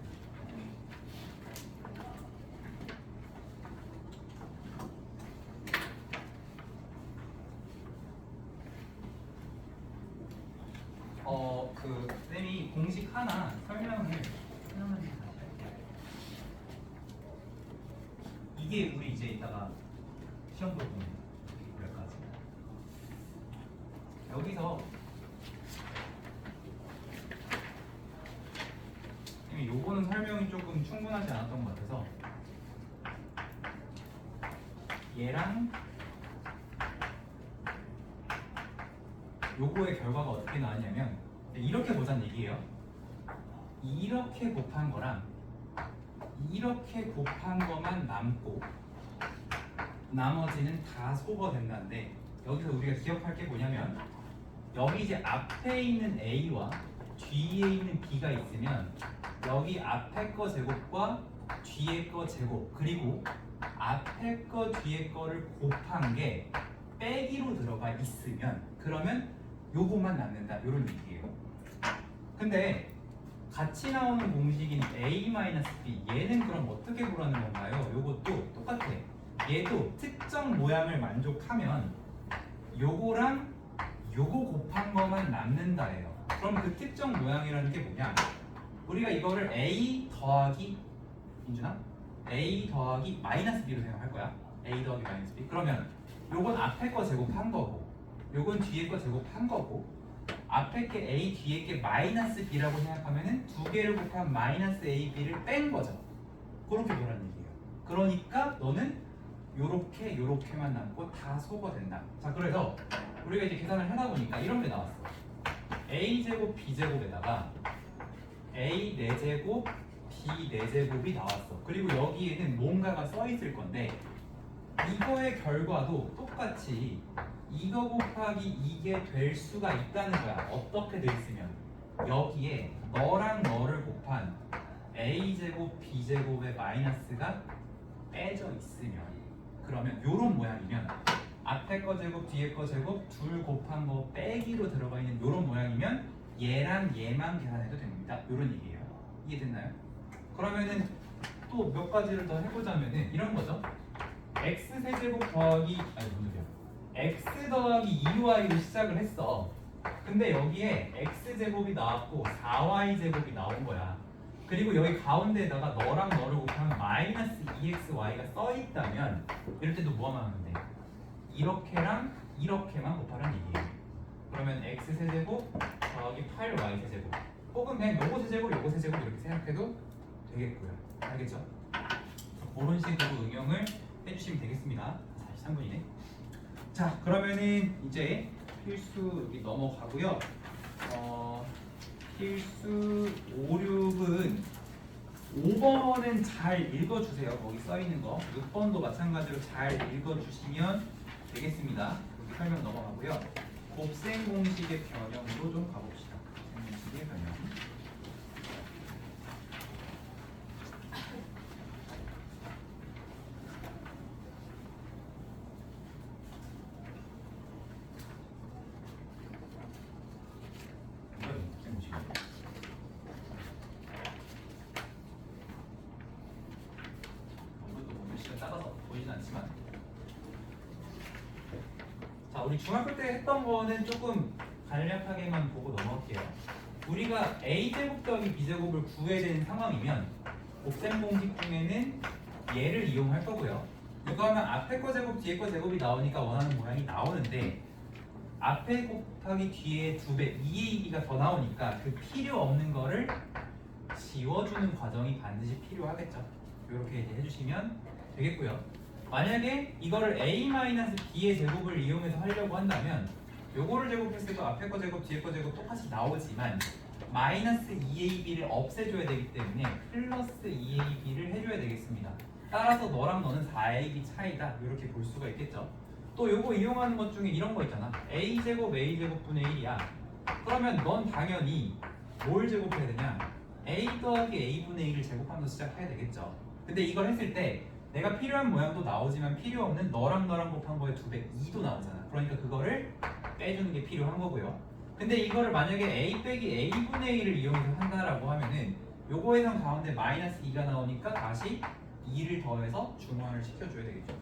[SPEAKER 2] 쌤이 공식 하나 설명을 하나만 다시 할게요. 이게 우리 이제 이따가 시험 볼 보면 몇 가지. 여기서 쌤이 요거는 설명이 조금 충분하지 않았던 것 같아서 얘랑 요거의 결과가 어떻게 나왔냐면 이렇게 보자는 얘기예요. 이렇게 곱한 거랑 이렇게 곱한 거만 남고 나머지는 다 소거된다는데 여기서 우리가 기억할 게 뭐냐면 여기 이제 앞에 있는 A와 뒤에 있는 B가 있으면 여기 앞에 거 제곱과 뒤에 거 제곱 그리고 앞에 거 뒤에 거를 곱한 게 빼기로 들어가 있으면 그러면 요것만 남는다 이런 얘기예요. 근데 같이 나오는 공식인 A-B 얘는 그럼 어떻게 구하는 건가요? 요것도 똑같아. 얘도 특정 모양을 만족하면 요거랑 요거 곱한 거만 남는다예요. 그럼 그 특정 모양이라는 게 뭐냐? 우리가 이거를 A 더하기 민준아? A 더하기 마이너스 B로 생각할 거야. A 더하기 마이너스 B. 그러면 요건 앞에 거 제곱한 거고 요건 뒤에 거 제곱한 거고 앞에 게 A 뒤에 게 마이너스 B라고 생각하면은 두 개를 곱한 마이너스 A, B를 뺀 거죠. 그렇게 보라는 얘기예요. 그러니까 너는 요렇게만 남고 다 소거된다. 자 그래서 우리가 이제 계산을 하다 보니까 이런 게 나왔어. A 제곱 B 제곱에다가 A 4제곱 B 4제곱이 나왔어. 그리고 여기에는 뭔가가 써 있을 건데 이거의 결과도 똑같이 이거 곱하기 이게 될 수가 있다는 거야. 어떻게 돼 있으면 여기에 너랑 너를 곱한 A제곱 B제곱의 마이너스가 빼져 있으면 그러면 요런 모양이면 앞에 거 제곱 뒤에 거 제곱 둘 곱한 거 빼기로 들어가 있는 요런 모양이면 얘랑 얘만 계산해도 됩니다. 요런 얘기예요. 이해됐나요? 그러면은 또 몇 가지를 더 해보자면은 이런 거죠. x 세제곱 더하기 아니 뭔 소리야? x 더하기 2y로 시작을 했어. 근데 여기에 x 제곱이 나왔고 4y 제곱이 나온 거야. 그리고 여기 가운데에다가 너랑 너를 곱하면 마이너스 2xy가 써 있다면 이럴 때도 뭐만 하면 돼? 이렇게랑 이렇게만 곱하라는 얘기예요. 그러면 x 세제곱 더하기 8y 세제곱 혹은 그냥 요거 세제곱 요거 세제곱 이렇게 생각해도 되겠고요. 알겠죠? 그런 식으로 응용을 해주시면 되겠습니다. 43분이네. 자, 그러면은 이제 필수 여기 넘어가고요. 필수 5, 6은 5번은 잘 읽어주세요. 거기 써있는 거. 6번도 마찬가지로 잘 읽어주시면 되겠습니다. 여기 설명 넘어가고요. 곱셈 공식의 변형으로 좀 가봅시다. 곱셈 공식의 변형. 자, 우리 중학교 때 했던 거는 조금 간략하게만 보고 넘어갈게요. 우리가 a제곱 더하기 b제곱을 구해야 되는 상황이면 곱셈 공식 중에는 얘를 이용할 거고요. 이거 하면 앞에 거 제곱 뒤에 거 제곱이 나오니까 원하는 모양이 나오는데 앞에 곱하기 뒤에 2배 2의 2가 더 나오니까 그 필요 없는 거를 지워주는 과정이 반드시 필요하겠죠. 이렇게 이제 해주시면 되겠고요. 만약에 이거를 a-b의 제곱을 이용해서 하려고 한다면 요거를 제곱했을 때 앞에 거 제곱 뒤에 거 제곱 똑같이 나오지만 마이너스 2ab를 없애줘야 되기 때문에 플러스 2ab를 해줘야 되겠습니다. 따라서 너랑 너는 4ab 차이다 이렇게 볼 수가 있겠죠. 또 요거 이용하는 것 중에 이런 거 있잖아. a제곱 a제곱분의 1이야. 그러면 넌 당연히 뭘 제곱해야 되냐? a 더하기 a분의 1을 제곱하면서 시작해야 되겠죠. 근데 이걸 했을 때 내가 필요한 모양도 나오지만 필요 없는 너랑 곱한 거에 2배 2도 나오잖아. 그러니까 그거를 빼주는 게 필요한 거고요. 근데 이거를 만약에 a 빼기 a분의 1을 이용해서 한다라고 하면은 요거에선 가운데 마이너스 2가 나오니까 다시 2를 더해서 중화를 시켜줘야 되겠죠.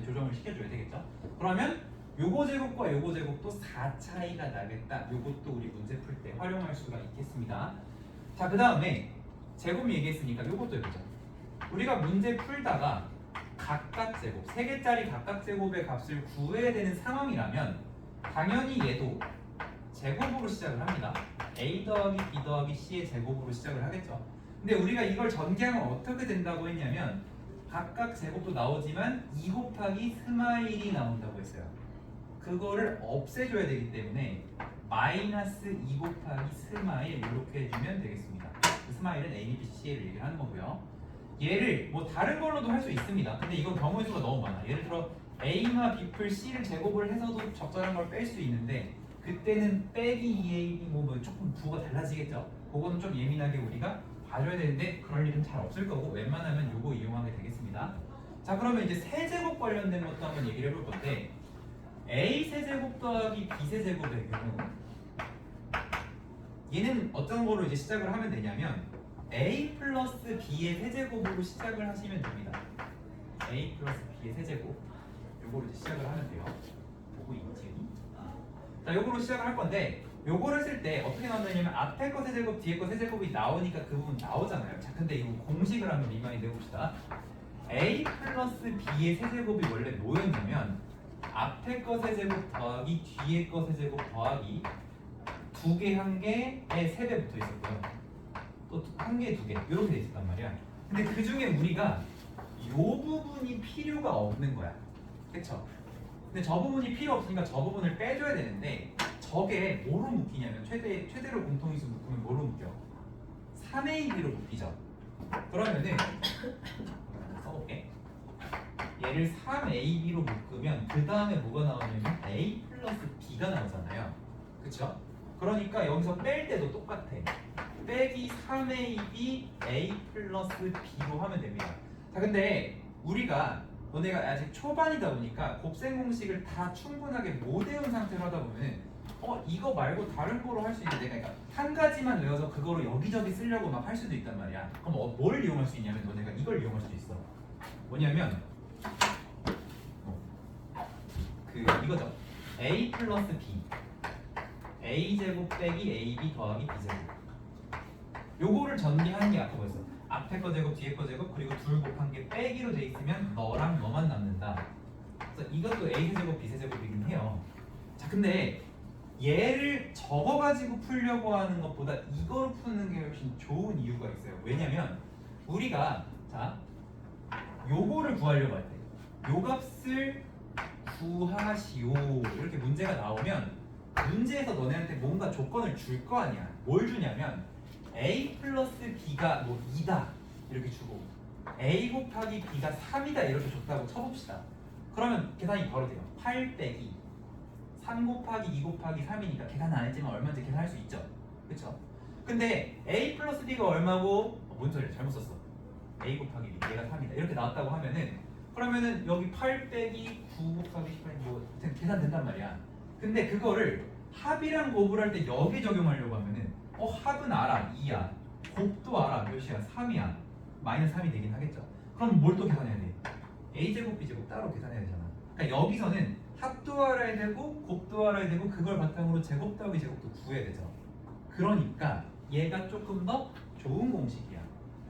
[SPEAKER 2] 조정을 시켜줘야 되겠죠. 그러면 요거 제곱과 요거 제곱도 4 차이가 나겠다. 요것도 우리 문제 풀 때 활용할 수가 있겠습니다. 자, 그 다음에 제곱 얘기했으니까 요것도 해보자. 우리가 문제 풀다가 각각 제곱, 3개짜리 각각 제곱의 값을 구해야 되는 상황이라면 당연히 얘도 제곱으로 시작을 합니다. a 더하기 b 더하기 c의 제곱으로 시작을 하겠죠. 근데 우리가 이걸 전개하면 어떻게 된다고 했냐면 각각 제곱도 나오지만 2 곱하기 스마일이 나온다고 했어요. 그거를 없애줘야 되기 때문에 마이너스 2 곱하기 스마일 이렇게 해주면 되겠습니다. 그 스마일은 a, b, c를 얘기하는 거고요. 얘를 뭐 다른 걸로도 할 수 있습니다. 근데 이건 경우의 수가 너무 많아. 예를 들어 a나 b풀 c를 제곱을 해서도 적절한 걸 뺄 수 있는데 그때는 빼기 2ab 뭐 조금 부호가 달라지겠죠. 그거는 좀 예민하게 우리가 봐줘야 되는데 그럴 일은 잘 없을 거고 웬만하면 요거 이용하게 되겠습니다. 자, 그러면 이제 세제곱 관련된 것도 한번 얘기를 해볼 건데 a 세제곱 더하기 b 세제곱의 경우 얘는 어떤 거로 이제 시작을 하면 되냐면 a 플러스 b의 세제곱으로 시작을 하시면 됩니다. a 플러스 b의 세제곱 요거로 이제 시작을 하면 돼요. 보고 있지? 자, 요거로 시작을 할 건데 요거를 쓸 때 어떻게 나온다냐면 앞에 거 세제곱 뒤에 거 세제곱이 나오니까 그 부분 나오잖아요. 자, 근데 이거 공식을 한번 리마인드 해봅시다. a 플러스 b의 세제곱이 원래 뭐였냐면 앞에 거 세제곱 더하기 뒤에 거 세제곱 더하기 2개 1개에 3배 붙어 있었고요. 또 1개 2개 이렇게 돼 있었단 말이야. 근데 그 중에 우리가 요 부분이 필요가 없는 거야. 그쵸? 근데 저 부분이 필요 없으니까 저 부분을 빼줘야 되는데 저게 뭐로 묶이냐면 최대로 공통인수 묶으면 뭐로 묶여? 3AB로 묶이죠. 그러면은 써볼게. 얘를 3AB로 묶으면 그 다음에 뭐가 나오냐면 A 플러스 B가 나오잖아요. 그쵸? 그러니까 여기서 뺄 때도 똑같아. 빼기 3AB A 플러스 B로 하면 됩니다. 자, 근데 우리가 너네가 아직 초반이다 보니까 곱셈 공식을 다 충분하게 못 외운 상태로 하다 보면은 이거 말고 다른 거로 할 수 있는데, 그러니까 한 가지만 외워서 그거로 여기저기 쓰려고 막 할 수도 있단 말이야. 그럼 뭘 이용할 수 있냐면 너네가 이걸 이용할 수도 있어. 뭐냐면 이거죠. A 플러스 B A 제곱 빼기 AB 더하기 B 제곱. 요거를 전개하는 게 아까 뭐였어? 앞에 거 제곱 뒤에 거 제곱 그리고 둘 곱한 게 빼기로 돼 있으면 너랑 너만 남는다. 그래서 이것도 A 세제곱 B 세제곱이긴 해요. 자, 근데 얘를 적어가지고 풀려고 하는 것보다 이거로 푸는 게 훨씬 좋은 이유가 있어요. 왜냐면 우리가 자 요거를 구하려고 할 때 요 값을 구하시오 이렇게 문제가 나오면 문제에서 너네한테 뭔가 조건을 줄 거 아니야. 뭘 주냐면 A 플러스 B가 뭐 2다 이렇게 주고 A 곱하기 B가 3이다 이렇게 줬다고 쳐봅시다. 그러면 계산이 바로 돼요. 8 빼기 3 곱하기 2 곱하기 3이니까 계산 안 했지만 얼마인지 계산할 수 있죠. 그쵸? 근데 A 플러스 B가 얼마고 뭔 소리야 잘못 썼어. A 곱하기 B 얘가 3이다 이렇게 나왔다고 하면은 그러면은 여기 8 빼기 9 곱하기 18 뭐 계산된단 말이야. 근데 그거를 합이랑 곱을 할 때 여기 적용하려고 하면은 합은 알아 2야 곱도 알아 몇이야 3이야 마이너스 3이 되긴 하겠죠. 그럼 뭘 또 계산해야 돼? A제곱 B제곱 따로 계산해야 되잖아. 그러니까 여기서는 합도 알아야 되고 곱도 알아야 되고 그걸 바탕으로 제곱 더하기 제곱도 구해야 되죠. 그러니까 얘가 조금 더 좋은 공식이야.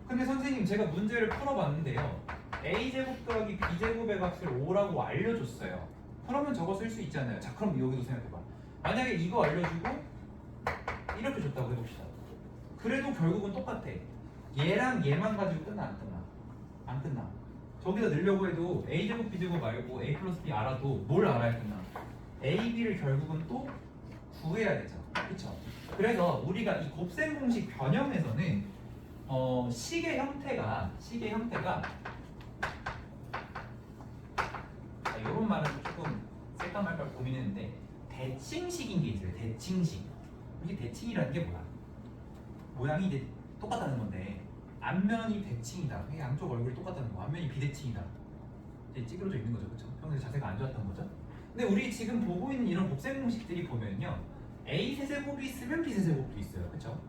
[SPEAKER 2] 근데 선생님 제가 문제를 풀어봤는데요 A제곱 더하기 B제곱의 값을 5라고 알려줬어요. 그러면 저거 쓸 수 있잖아요. 자, 그럼 여기도 생각해봐. 만약에 이거 알려주고 이렇게 줬다고 해봅시다. 그래도 결국은 똑같아. 얘랑 얘만 가지고 끝나 안 끝나? 안 끝나. 저기다 넣으려고 해도 A제곱 B제곱 말고 A 플러스 B 알아도 뭘 알아야 끝나? A, B를 결국은 또 구해야 되죠. 그쵸? 그래서 우리가 이 곱셈 공식 변형에서는 식의 형태가 이런 말은 조금 쓸까 말까 고민했는데 대칭식인 게 있어요. 대칭식. 이게 대칭이라는 게 뭐야? 모양이 이제 똑같다는 건데 앞면이 대칭이다. 양쪽 얼굴이 똑같다는 거. 앞면이 비대칭이다. 이제 찌그러져 있는 거죠, 그렇죠? 평소에 자세가 안 좋았던 거죠. 근데 우리 지금 보고 있는 이런 곱셈 공식들이 보면요, A 세제곱이 있으면 B 세제곱도 있어요, 그렇죠?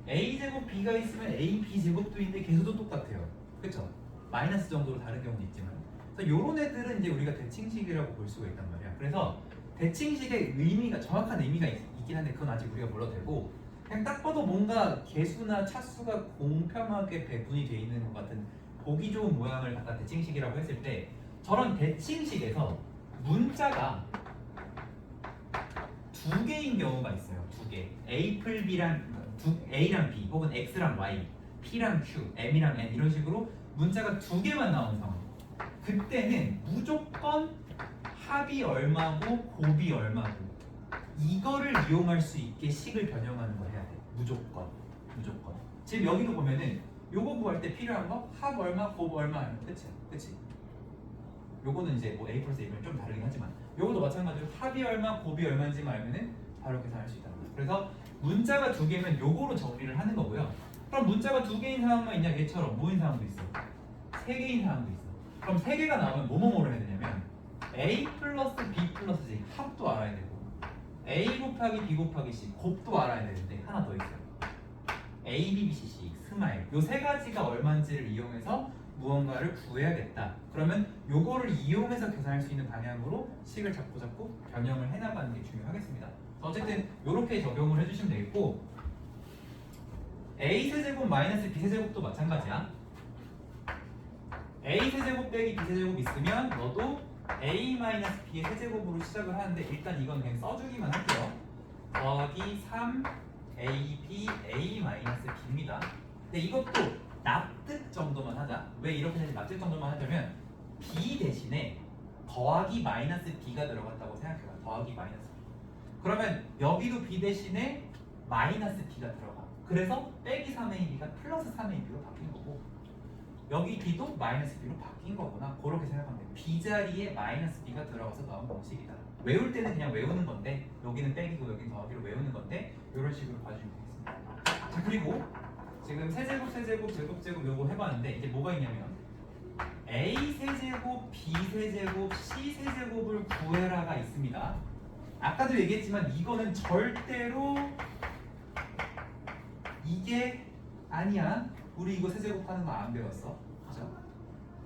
[SPEAKER 2] A 제곱 B가 있으면 A B 제곱도 있는데 개수도 똑같아요, 그렇죠? 마이너스 정도로 다른 경우도 있지만, 그래서 이런 애들은 이제 우리가 대칭식이라고 볼 수가 있단 말이야. 그래서 대칭식의 의미가 정확한 의미가 있긴 한데 그건 아직 우리가 몰라도 되고. 그냥 딱 봐도 뭔가 개수나 차수가 공평하게 배분이 돼 있는 것 같은 보기 좋은 모양을 갖다 대칭식이라고 했을 때 저런 대칭식에서 문자가 두 개인 경우가 있어요. 두 개. A랑 B 혹은 X랑 Y, P랑 Q, M이랑 N 이런 식으로 문자가 두 개만 나오는 상황. 그때는 무조건 합이 얼마고 곱이 얼마고 이거를 이용할 수 있게 식을 변형하는 걸 해야 돼. 무조건. 지금 여기도 보면은 요거 구할 때 필요한 거 합 얼마, 곱 얼마, 그치? 요거는 이제 뭐 A 플러스 A면 좀 다르긴 하지만 요것도 마찬가지로 합이 얼마, 곱이 얼마인지만 알면은 바로 계산할 수 있다는 거예요. 그래서 문자가 두 개면 요거로 정리를 하는 거고요. 그럼 문자가 두 개인 상황만 있냐? 얘처럼 뭐인 상황도 있어. 세 개인 상황도 있어. 그럼 세 개가 나오면 뭐뭐뭐를 해야 되냐면 A 플러스 B 플러스 C 합도 알아야 되고 A 곱하기 B 곱하기 C 곱도 알아야 되는데 하나 더 있어요. A, B, B, C, C, 스마일 요 세 가지가 얼마인지를 이용해서 무언가를 구해야겠다. 그러면 요거를 이용해서 계산할 수 있는 방향으로 식을 자꾸 변형을 해나가는 게 중요하겠습니다. 어쨌든 요렇게 적용을 해주시면 되겠고 A 세제곱 마이너스 B 세제곱도 마찬가지야. A 세제곱 빼기 B 세제곱 있으면 너도 A 마이너스 B의 세제곱으로 시작을 하는데 일단 이건 그냥 써주기만 할게요. 더하기 3 AB A 마이너스 B입니다. 근데 이것도 납득 정도만 하자. 왜 이렇게 해서 납득 정도만 하자면 B 대신에 더하기 마이너스 B가 들어갔다고 생각해봐. 더하기 마이너스 B. 그러면 여기도 B 대신에 마이너스 B가 들어가. 그래서 빼기 3a b가 플러스 3a b로 바뀐 거고 여기 b도 마이너스 b로 바뀐 거구나. 그렇게 생각하면 돼요. b 자리에 마이너스 b가 들어가서 나온 공식이다. 외울 때는 그냥 외우는 건데 여기는 빼기고 여기는 더하기로 외우는 건데 이런 식으로 봐주시면 되겠습니다. 자 그리고 지금 세제곱 세제곱 제곱제곱 요거 해봤는데 이제 뭐가 있냐면 a 세제곱 b 세제곱 c 세제곱을 구해라가 있습니다. 아까도 얘기했지만 이거는 절대로 이게 아니야. 우리 이거 세제곱하는 거 안 배웠어. 그죠?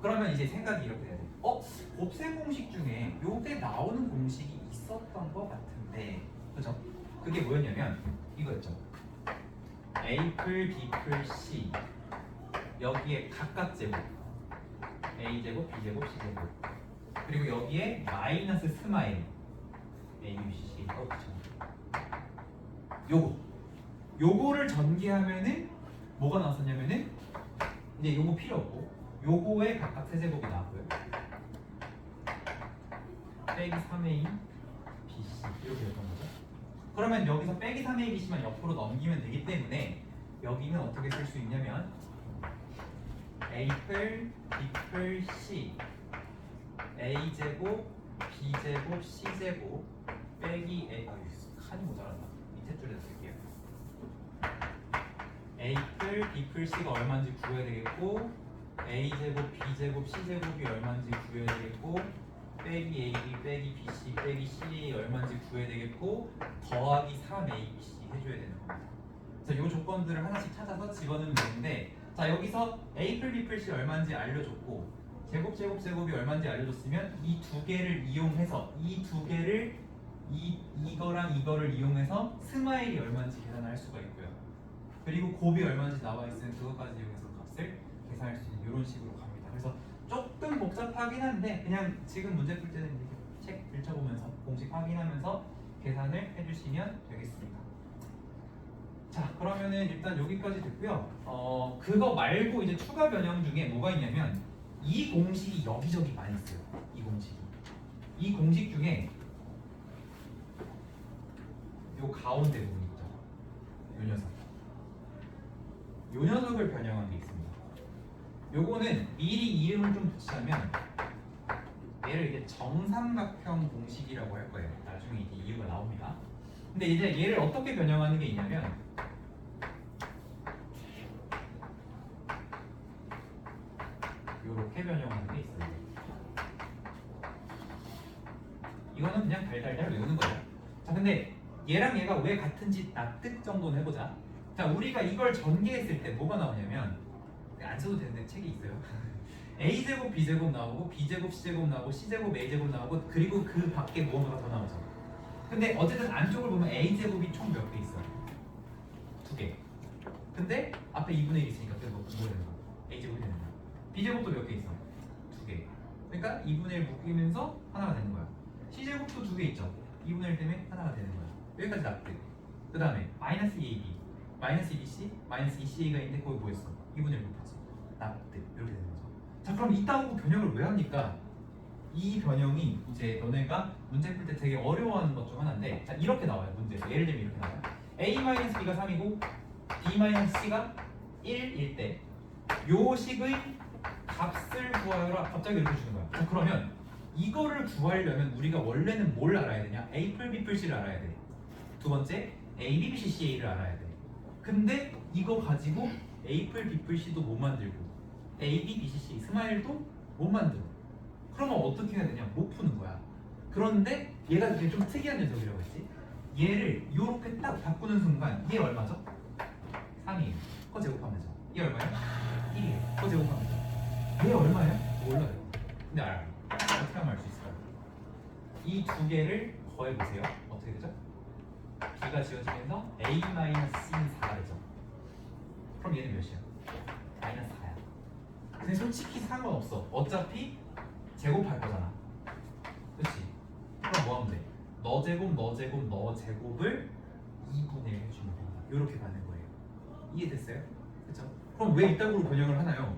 [SPEAKER 2] 그러면 이제 생각이 이렇게 돼야 돼. 곱셈 공식 중에 요게 나오는 공식이 있었던 것 같은데 그죠? 그게 뭐였냐면 이거였죠. A플, B플, C 여기에 각각 제곱 A제곱, B제곱, C제곱 그리고 여기에 마이너스 스마일 A, B, C 요거를 전개하면은 뭐가 나왔었냐면은 이제 요거 필요 없고 요거에 각각 세제곱이 나왔고요. 빼기 3A BC 이렇게 됐던 거죠. 그러면 여기서 빼기 3A BC만 옆으로 넘기면 되기 때문에 여기는 어떻게 쓸 수 있냐면 A플, B플, C A제곱, B제곱, C제곱 빼기 A 칸이 모자란다. 밑에 줄에 쓸게요. A플, B플, C가 얼마인지 구해야 되겠고 A제곱, B제곱, C제곱이 얼마인지 구해야 되겠고 빼기 AB, 빼기 BC, 빼기 C 얼마인지 구해야 되겠고 더하기 3ABC 해줘야 되는 겁니다. 그래서 이 조건들을 하나씩 찾아서 집어넣으면 되는데 자 여기서 A플, B플, C 얼마인지 알려줬고 제곱, 제곱, 제곱이 얼마인지 알려줬으면 이 두 개를 이용해서 이 두 개를 이거랑 이거를 이용해서 스마일이 얼마인지 계산할 수가 있고요. 그리고 곱이 얼마인지 나와 있으면 그것까지 이용해서 값을 계산할 수 있는 이런 식으로 갑니다. 그래서 조금 복잡하긴 한데 그냥 지금 문제 풀 때는 이렇게 책 읽어보면서 공식 확인하면서 계산을 해주시면 되겠습니다. 자 그러면은 일단 여기까지 됐고요. 그거 말고 이제 추가 변형 중에 뭐가 있냐면 이 공식이 여기저기 많이 있어요. 이 공식 중에 요 가운데 부분 있죠. 요 녀석을 변형한 게 있습니다. 요거는 미리 이름을 좀 붙이자면 얘를 이제 정삼각형 공식이라고 할 거예요. 나중에 이제 이유가 나옵니다. 근데 이제 얘를 어떻게 변형하는 게 있냐면 요렇게 변형하는 게 있어요. 이거는 그냥 달달달 외우는 거예요. 자 근데 얘랑 얘가 왜 같은지 납득 정도는 해보자. 자 우리가 이걸 전개했을 때 뭐가 나오냐면 안 써도 되는데 책이 있어요. A제곱 B제곱 나오고 B제곱 C제곱 나오고 C제곱 A제곱 나오고 그리고 그 밖에 무언가가 더 나오죠. 근데 어쨌든 안쪽을 보면 A제곱이 총 몇 개 있어요? 2개. 근데 앞에 2분의 1 있으니까 그래서 뭐 되는 거야? A제곱이 되는 거야. B제곱도 몇 개 있어? 2개. 그러니까 2분의 1 묶이면서 하나가 되는 거야. C제곱도 2개 있죠. 2분의 1 때문에 하나가 되는 거야. 여기까지 납득. 그 다음에 마이너스 2AB, 마이너스 2BC, 마이너스 2CA가 있는데 거기 뭐였어? 2분의 1 곱하지. 납득. 이렇게 되는 거죠. 자 그럼 이따고 변형을 왜 합니까? 이 변형이 이제 너네가 문제 풀 때 되게 어려워하는 것 중 하나인데 자 이렇게 나와요. 문제에서. 예를 들면 이렇게 나와요. A-B가 3이고 B-C가 1일 때 요 식의 값을 구하여라. 갑자기 이렇게 주는 거야. 자 그러면 이거를 구하려면 우리가 원래는 뭘 알아야 되냐? A플, B플, C를 알아야 돼. 두 번째 A, B, B, C, CA를 알아야 돼. 근데 이거 가지고 A플, B플, C도 못 만들고 A, B, B, C, C 스마일도 못 만들어. 그러면 어떻게 해야 되냐? 못 푸는 거야. 그런데 얘가 이게 좀 특이한 녀석이라고 했지. 얘를 이렇게 딱 바꾸는 순간 얘 얼마죠? 3이에요. 그거 제곱하면 되죠. 얘 얼마예요? 1이에요. 그거 제곱하면 되죠. 얘 얼마예요? 몰라요. 근데 알아요. 어떻게 하면 알 수 있을까요? 이 두 개를 더해보세요. 어떻게 되죠? B가 지워지면서 A-C는 4가 되죠. 그럼 얘는 몇이야? 마이너스 4야. 근데 솔직히 상관없어. 어차피 제곱할 거잖아. 그치? 그럼 뭐 하면 돼? 너 제곱, 너 제곱, 너 제곱을 2분의 1 해주면 됩니다. 이렇게 가는 거예요. 이해됐어요? 그쵸? 그럼 왜 이따구로 변형을 하나요?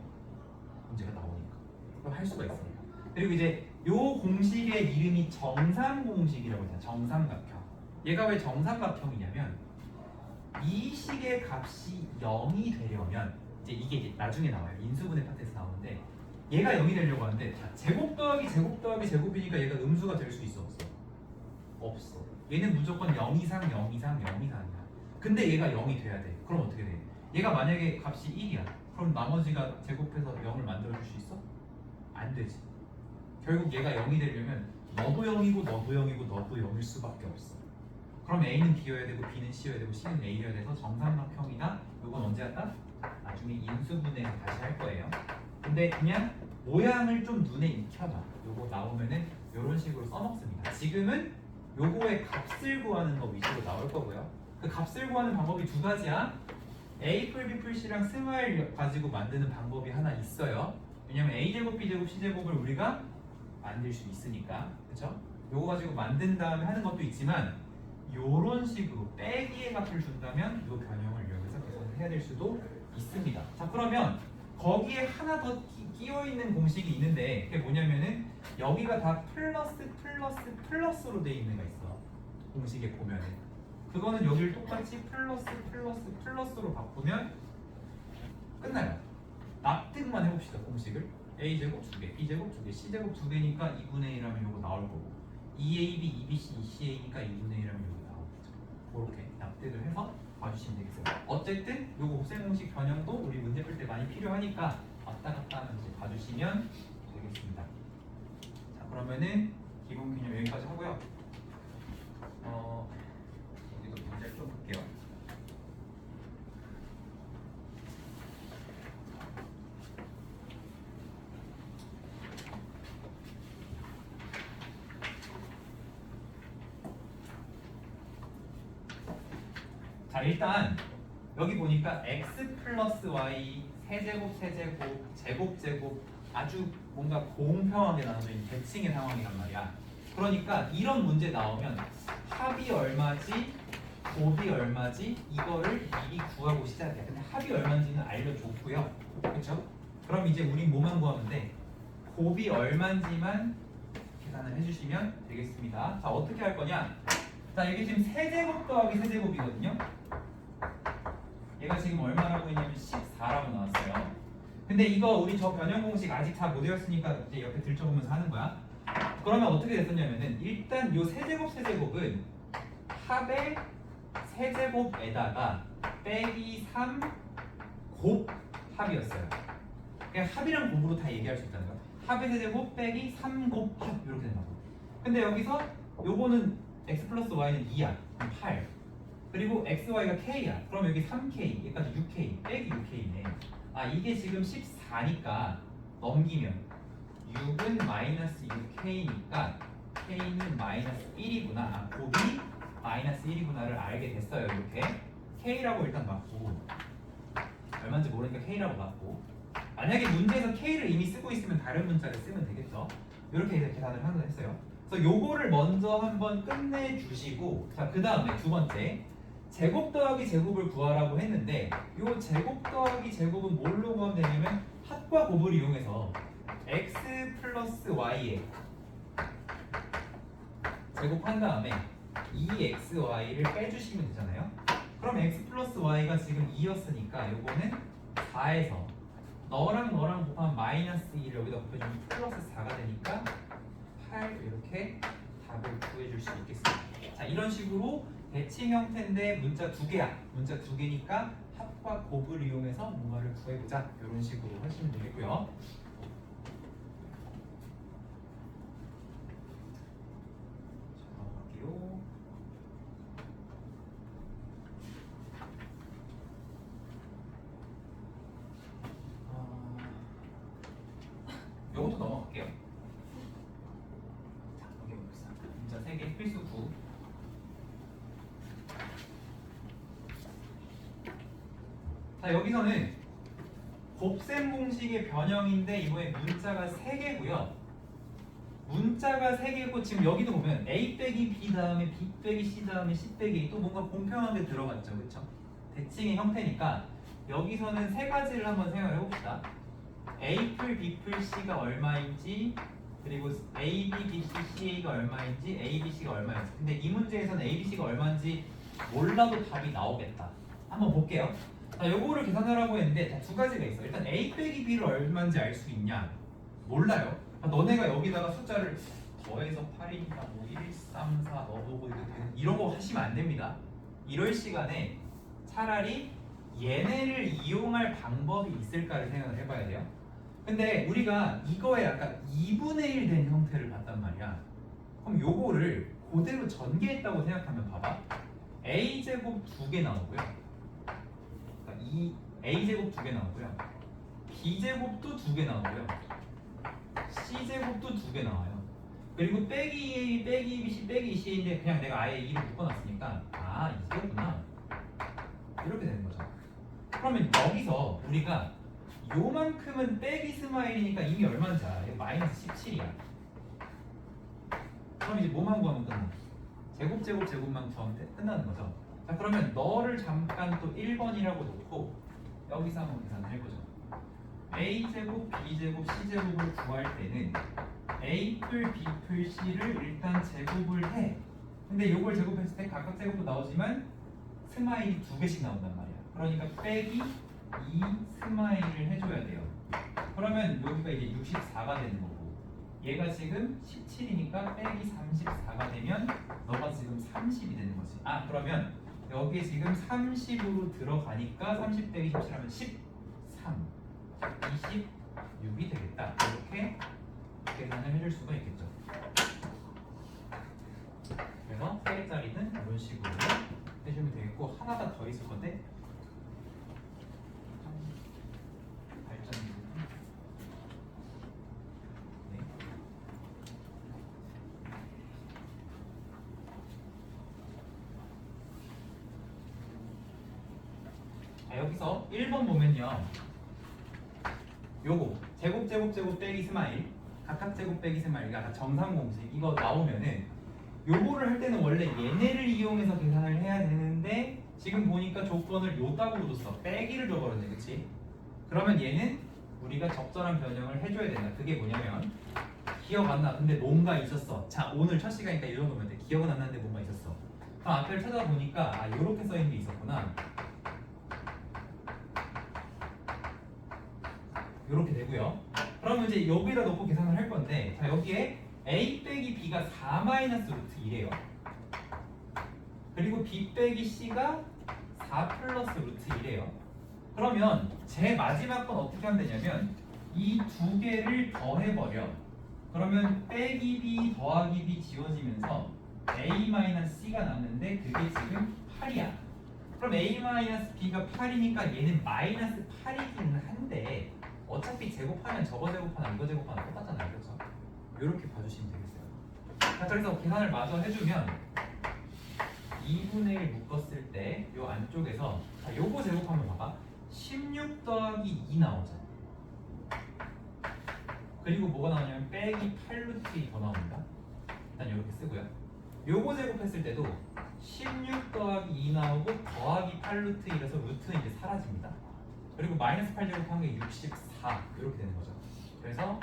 [SPEAKER 2] 문제가 나오니까. 그럼 할 수가 있습니다. 그리고 이제 요 공식의 이름이 정삼공식이라고 해요. 정삼각형. 얘가 왜 정삼각형이냐면 이 식의 값이 0이 되려면 이제 나중에 나와요. 인수분해 파트에서 나오는데 얘가 0이 되려고 하는데 자, 제곱 더하기 제곱 더하기 제곱이니까 얘가 음수가 될 수 있어 없어? 없어. 얘는 무조건 0 이상 0 이상 0 이상이야. 근데 얘가 0이 돼야 돼. 그럼 어떻게 돼? 얘가 만약에 값이 1이야. 그럼 나머지가 제곱해서 0을 만들어줄 수 있어? 안 되지. 결국 얘가 0이 되려면 너도 0이고 너도 0이고 너도 0일 수밖에 없어. 그럼 A는 B여야 되고 B는 C여야 되고 C는 A여야 돼서 정삼각형이다. 이건 언제 한다? 나중에 인수분해에서 다시 할 거예요. 근데 그냥 모양을 좀 눈에 익혀봐. 요거 나오면은 이런 식으로 써먹습니다. 지금은 요거의 값을 구하는 거 위주로 나올 거고요. 그 값을 구하는 방법이 두 가지야. A 풀 B 풀 C랑 스마일 가지고 만드는 방법이 하나 있어요. 왜냐면 A제곱 B제곱 C제곱을 우리가 만들 수 있으니까. 그쵸? 요거 가지고 만든 다음에 하는 것도 있지만 요런 식으로 빼기의 값을 준다면 요 변형을 이용해서 계산을 해야 될 수도 있습니다. 자, 그러면 거기에 하나 더 끼어 있는 공식이 있는데 그게 뭐냐면은 여기가 다 플러스 플러스 플러스로 돼 있는 거 있어. 공식에 보면은 그거는 여기를 똑같이 플러스 플러스 플러스로 바꾸면 끝나요. 납득만 해봅시다. 공식을 a제곱 2개, b제곱 2개, c제곱 2개니까 2분의 1하면 요거 나올 거고 2ab, 2bc, 2ca니까 2분의 1하면 요거 나오고 그렇게 납득을 해서 봐주시면 되겠어요. 어쨌든 요거 곱셈 공식 변형도 우리 문제 풀 때 많이 필요하니까 왔다 갔다 하면서 봐주시면 되겠습니다. 자, 그러면은 기본 개념 여기까지 하고요. 여기도 문제를 좀 볼게요. 자, 일단 여기 보니까 x 플러스 y 세제곱 세제곱 제곱 제곱 아주 뭔가 공평하게 나눠져 있는 대칭의 상황이란 말이야. 그러니까 이런 문제 나오면 합이 얼마지 곱이 얼마지 이거를 미리 구하고 시작해. 근데 합이 얼마인지는 알려줬고요. 그렇죠? 그럼 이제 우린 뭐만 구하면 돼? 곱이 얼마인지만 계산을 해주시면 되겠습니다. 자, 어떻게 할 거냐? 자, 이게 지금 세제곱 더하기 세제곱이거든요. 얘가 지금 얼마라고 했냐면 14라고 나왔어요. 근데 이거 우리 저 변형 공식 아직 다 못 외웠으니까 이제 옆에 들춰보면서 하는 거야. 그러면 어떻게 됐었냐면은 일단 요 세제곱 세제곱은 합의 세제곱에다가 빼기 3 곱 합이었어요. 그냥 합이랑 곱으로 다 얘기할 수 있다는 거야. 합의 세제곱 빼기 3 곱 합 이렇게 된다고. 근데 여기서 요거는 x 플러스 y는 2야. 8. 그리고 x, y가 k야. 그럼 여기 3k, 여기까지 6k, 빼기 6k네. 아, 이게 지금 14니까 넘기면 6은 마이너스 6k니까 k는 마이너스 1이구나. 아, 곱이 마이너스 1이구나를 알게 됐어요. 이렇게 k라고 일단 맞고 얼마인지 모르니까 k라고 맞고 만약에 문제에서 k를 이미 쓰고 있으면 다른 문자를 쓰면 되겠죠. 이렇게 계산을 하는 거 했어요. 그래서 요거를 먼저 한번 끝내주시고 자, 그 다음에 두 번째 제곱 더하기 제곱을 구하라고 했는데 요 제곱 더하기 제곱은 뭘로 구하면 되냐면 합과 곱을 이용해서 x 플러스 y에 제곱한 다음에 2xy를 빼주시면 되잖아요. 그럼 x 플러스 y가 지금 2였으니까 요거는 4에서 너랑 곱하면 마이너스 2를 여기다 곱해주면 플러스 4가 되니까 8 이렇게 답을 구해줄 수 있겠습니다. 자, 이런 식으로 대칭 형태인데 문자 두 개야. 문자 두 개니까 합과 곱을 이용해서 뭔가를 구해보자. 이런 식으로 하시면 되겠고요. 자, 넘어갈게요. 요것도 넘어갈게요. 자, 넘겨봅시다. 문자 3개 필수 9. 자, 여기서는 곱셈 공식의 변형인데 이번에 문자가 3개고요. 문자가 3개고 지금 여기도 보면 A 빼기 B 다음에 B 빼기 C 다음에 C 빼기 A 또 뭔가 공평하게 들어갔죠. 그렇죠? 대칭의 형태니까 여기서는 세 가지를 한번 생각해 봅시다. A 풀 B 풀 C가 얼마인지 그리고 A, B, B, C, C, A가 얼마인지 A, B, C가 얼마인지 근데 이 문제에서는 A, B, C가 얼마인지 몰라도 답이 나오겠다. 한번 볼게요. 자, 요거를 계산하라고 했는데 자, 두 가지가 있어. 일단 a 빼기 b를 얼마인지 알 수 있냐? 몰라요. 너네가 여기다가 숫자를 더해서 8이니까 뭐 1, 3, 4 넣어보고 이런 거 하시면 안 됩니다. 이럴 시간에 차라리 얘네를 이용할 방법이 있을까를 생각을 해봐야 돼요. 근데 우리가 이거에 약간 2분의 1 된 형태를 봤단 말이야. 그럼 요거를 그대로 전개했다고 생각하면 봐봐. a제곱 2개 나오고요. 그러니까 이 a제곱 2개 나오고요. b제곱도 2개 나오고요. c제곱도 2개 나와요. 그리고 빼기 a, 빼기 bc, 빼기 c인데 그냥 내가 아예 2로 묶어놨으니까 아 이거구나 이렇게 되는 거죠. 그러면 여기서 우리가 요만큼은 빼기 스마일이니까 이미 얼마인지 알아? 이거 마이너스 17이야. 그럼 이제 뭐만 구하면 끝나? 제곱만 구하면 끝나는 거죠. 자 그러면 너를 잠깐 또 1번이라고 놓고 여기서 한번 계산을 해보죠. a제곱, b제곱, c제곱을 구할 때는 a풀, b풀, c를 일단 제곱을 해. 근데 요걸 제곱했을 때 각각 제곱도 나오지만 스마일이 2개씩 나온단 말이야. 그러니까 빼기 2 스마일을 해줘야 돼요. 그러면 여기가 이제 64가 되는 거고 얘가 지금 17이니까 빼기 34가 되면 너가 지금 30이 되는 거지. 아 그러면 여기에 지금 30으로 들어가니까 30 빼기 17 하면 13 26이 되겠다. 이렇게 계산을 해줄 수가 있겠죠. 그래서 3개짜리는 이런 식으로 해주면 되겠고 하나가 더 있을 건데 발전이 네. 자, 여기서 1번 보면요. 요거 제곱 빼기 스마일 각각 제곱 빼기 스마일가 정상 공식 이거 나오면은 요거를 할 때는 원래 얘네를 이용해서 계산을 해야 되는데 지금 보니까 조건을 요 따구로 뒀어. 빼기를 줘버렸네, 그치? 그러면 얘는 우리가 적절한 변형을 해줘야 된다. 그게 뭐냐면 기억 안 나. 근데 뭔가 있었어. 자 오늘 첫 시간이니까 이 정도면 돼. 기억은 안 나는데 뭔가 있었어. 그럼 앞에를 찾아보니까 아 요렇게 써있는 게 있었구나. 요렇게 되고요. 그러면 이제 여기다 놓고 계산을 할 건데 자 여기에 a 빼기 b가 4 마이너스 루트 1이에요. 그리고 b 빼기 c가 4 플러스 루트 1이에요. 그러면 제 마지막 건 어떻게 하면 되냐면 이 두 개를 더해버려. 그러면 빼기 b 더하기 b 지워지면서 a 마이너스 c가 남는데 그게 지금 8이야. 그럼 a 마이너스 b가 8이니까 얘는 마이너스 8이기는 한데 어차피 제곱하면 저거 제곱하나 이거 제곱하나 똑같잖아요. 그렇죠? 이렇게 봐주시면 되겠어요. 자, 그래서 계산을 마저 해주면 2분의 1 묶었을 때 요 안쪽에서 자, 요거 제곱하면 봐봐. 16 더하기 2 나오죠. 그리고 뭐가 나오냐면 빼기 8루트 2 더 나옵니다. 일단 이렇게 쓰고요. 요거 제곱했을 때도 16 더하기 2 나오고 더하기 8루트 2라서 루트는 이제 사라집니다. 그리고 마이너스 8 제곱한 게 64 이렇게 되는 거죠. 그래서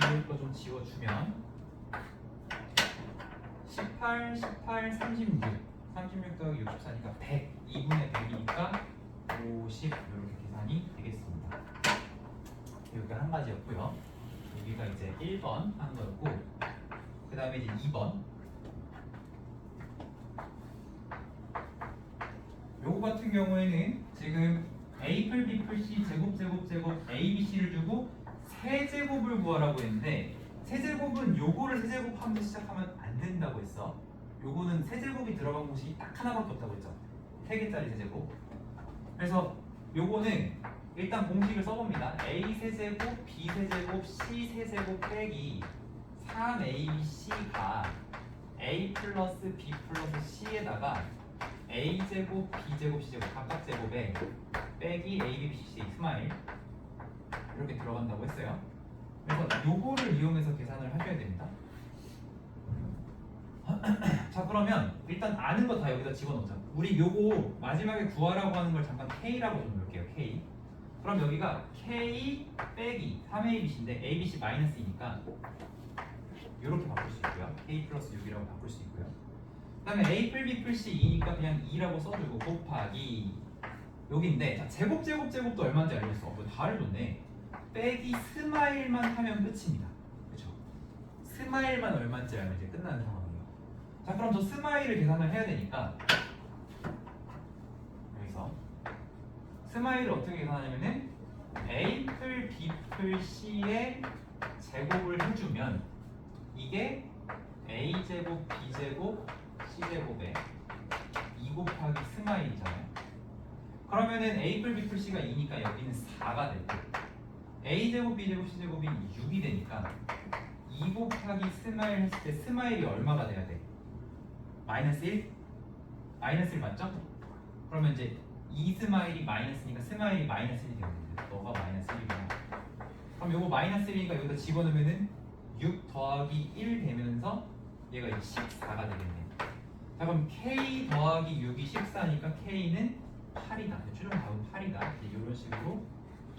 [SPEAKER 2] 지울 거 좀 지워주면 18, 36 더하기 64니까 100 2분의 100이니까 50 이렇게 계산이 되겠습니다. 여기가 한 가지였고요. 여기가 이제 1번 한 거였고 그 다음에 이제 2번 요거 같은 경우에는 지금 A풀 B풀 C 제곱 A, B, C를 주고 세제곱을 구하라고 했는데 세제곱은 요거를 세제곱하면서 시작하면 안 된다고 했어. 요거는 세제곱이 들어간 공식이 딱 하나밖에 없다고 했죠. 3개짜리 세제곱. 그래서 요거는 일단 공식을 써봅니다. A 세제곱, B 세제곱, C 세제곱 빼기 3ABC가 A 플러스 B 플러스 C에다가 A제곱, B제곱, C제곱 각각 제곱에 빼기 A, B, C, 스마일 이렇게 들어간다고 했어요. 그래서 요거를 이용해서 계산을 하셔야 됩니다. 자 그러면 일단 아는 거 다 여기다 집어넣자. 우리 요거 마지막에 구하라고 하는 걸 잠깐 K라고 좀 넣을게요. K. 그럼 여기가 K 빼기 3ABC인데 ABC 마이너스 2니까 이렇게 바꿀 수 있고요. K 플러스 6이라고 바꿀 수 있고요. 그다음에 A 풀 B 풀 C 2니까 그냥 2라고 써주고 곱하기 여기인데 자, 제곱도 얼마인지 알겠어. 다를 줬네. 빼기 스마일만 하면 끝입니다. 그렇죠? 스마일만 얼마인지 알면 이제 끝나는 상황이에요. 자 그럼 저 스마일을 계산을 해야 되니까 여기서 스마일을 어떻게 계산하냐면은 A 풀 B 풀 C의 제곱을 해주면 이게 A 제곱 B 제곱 C 제곱에 2 곱하기 스마일이잖아요. 그러면은 A 풀 B 풀 C가 2니까 여기는 4가 되고 A 제곱 B 제곱 C 제곱이 6이 되니까 2 곱하기 스마일 했을 때 스마일이 얼마가 돼야 돼? 마이너스 1? 마이너스 1 맞죠? 그러면 이제 2 스마일이 마이너스니까 스마일이 마이너스 1이 되거든요. 너가 마이너스 1이구나. 그럼 요거 마이너스 1이니까 여기다 집어넣으면은 6 더하기 1 되면서 얘가 이제 14가 되겠네요. 자 그럼 K 더하기 6이 14니까 K는 8이다. 최종 답은 8이다. 이런 식으로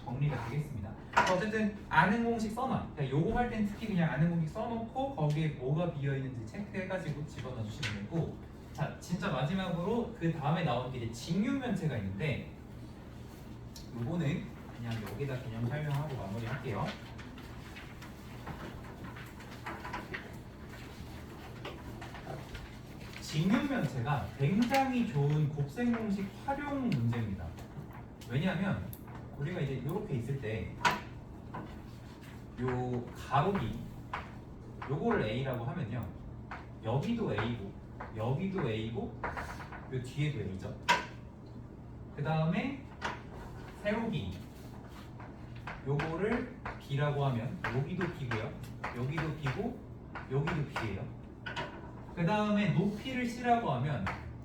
[SPEAKER 2] 정리가 되겠습니다. 어쨌든 아는 공식 써놔. 그러니까 요거 할 땐 특히 그냥 아는 공식 써놓고 거기에 뭐가 비어있는지 체크해가지고 집어넣어 주시면 되고 자 진짜 마지막으로 그 다음에 나오는 게 이제 직육면체가 있는데 요거는 그냥 여기다 개념 설명하고 마무리할게요. 직육면체가 굉장히 좋은 곱셈 공식 활용 문제입니다. 왜냐하면 우리가 이제 이렇게 있을 때 요 가로기 요거를 A라고 하면요 여기도 A고 여기도 A고 요 뒤에도 A죠. 그 다음에 세로기 요거를 B라고 하면 여기도 B고요 여기도 B고 여기도 B예요. 그 다음에 높이를 C라고 하면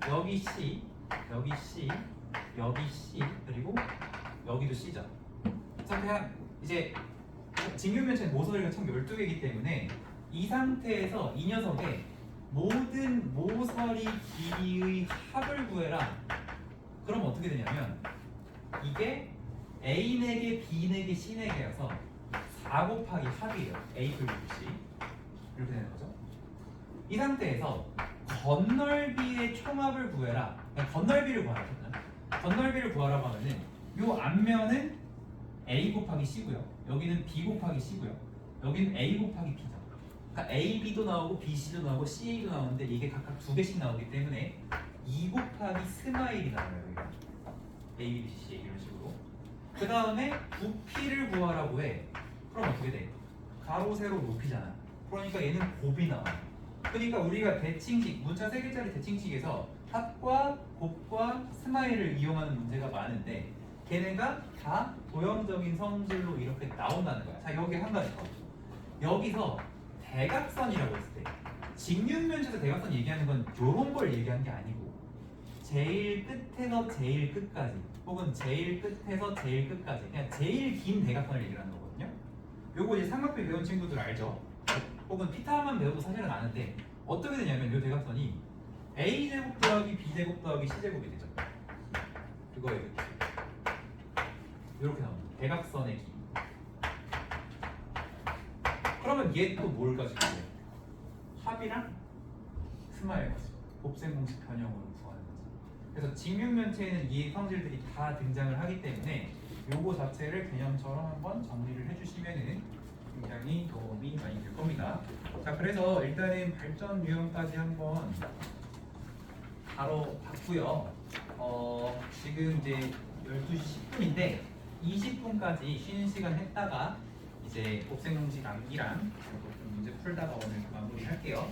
[SPEAKER 2] 여기 C 여기 C 여기 C 그리고 여기도 C죠. 그래서 그냥 이제 직육면체는 모서리가 총 12개이기 때문에 이 상태에서 이 녀석의 모든 모서리 길이의 합을 구해라. 그럼 어떻게 되냐면 이게 A 4개, B 4개, C 4개여서 4 곱하기 합이에요. A 풀 B C 이렇게 되는 거죠. 이 상태에서 건널비의 총합을 구해라. 그냥 건널비를 구하라. 건널비를 구하라고 하면은 요 앞면은 A 곱하기 C고요. 여기는 B 곱하기 C고요. 여기는 A 곱하기 B죠. 그러니까 A, B도 나오고 B, C도 나오고 C, A도 나오는데 이게 각각 2개씩 나오기 때문에 2 곱하기 스마일이 나와요. 여기가 A, B, C 이런 식으로. 그 다음에 부피를 구하라고 해. 그럼 어떻게 돼? 가로, 세로, 높이잖아. 그러니까 얘는 곱이 나와요. 그러니까 우리가 대칭식, 문자 3개짜리 대칭식에서 합과 곱과 스마일을 이용하는 문제가 많은데 걔네가 다 도형적인 성질로 이렇게 나온다는 거야. 자 여기 한 가지 더. 여기서 대각선이라고 했을 때 직육면체에서 대각선 얘기하는 건 요런 걸 얘기하는 게 아니고 제일 끝에서 제일 끝까지 혹은 제일 끝에서 제일 끝까지 그냥 제일 긴 대각선을 얘기하는 거거든요. 요거 이제 삼각비 배운 친구들 알죠? 혹은 피타만 배워도 사실은 아는데 어떻게 되냐면 요 대각선이 A제곱 더하기 B제곱 더하기 C제곱이 되죠. 그거예요. 이렇게 나옵니다. 대각선의 길이. 그러면 얘 또 뭘 가지고 있어요? 합이랑 스마일 가지고 곱셈 공식 변형으로 구하는 거죠. 그래서 직육면체에는 이 성질들이 다 등장을 하기 때문에 요거 자체를 개념처럼 한번 정리를 해주시면은 굉장히 도움이 많이 될 겁니다. 자, 그래서 일단은 발전 유형까지 한번 바로 봤고요. 지금 이제 12시 10분인데 20분까지 쉬는 시간 했다가 이제 곱셈 공식 암기랑 좀 문제 풀다가 오늘 마무리할게요.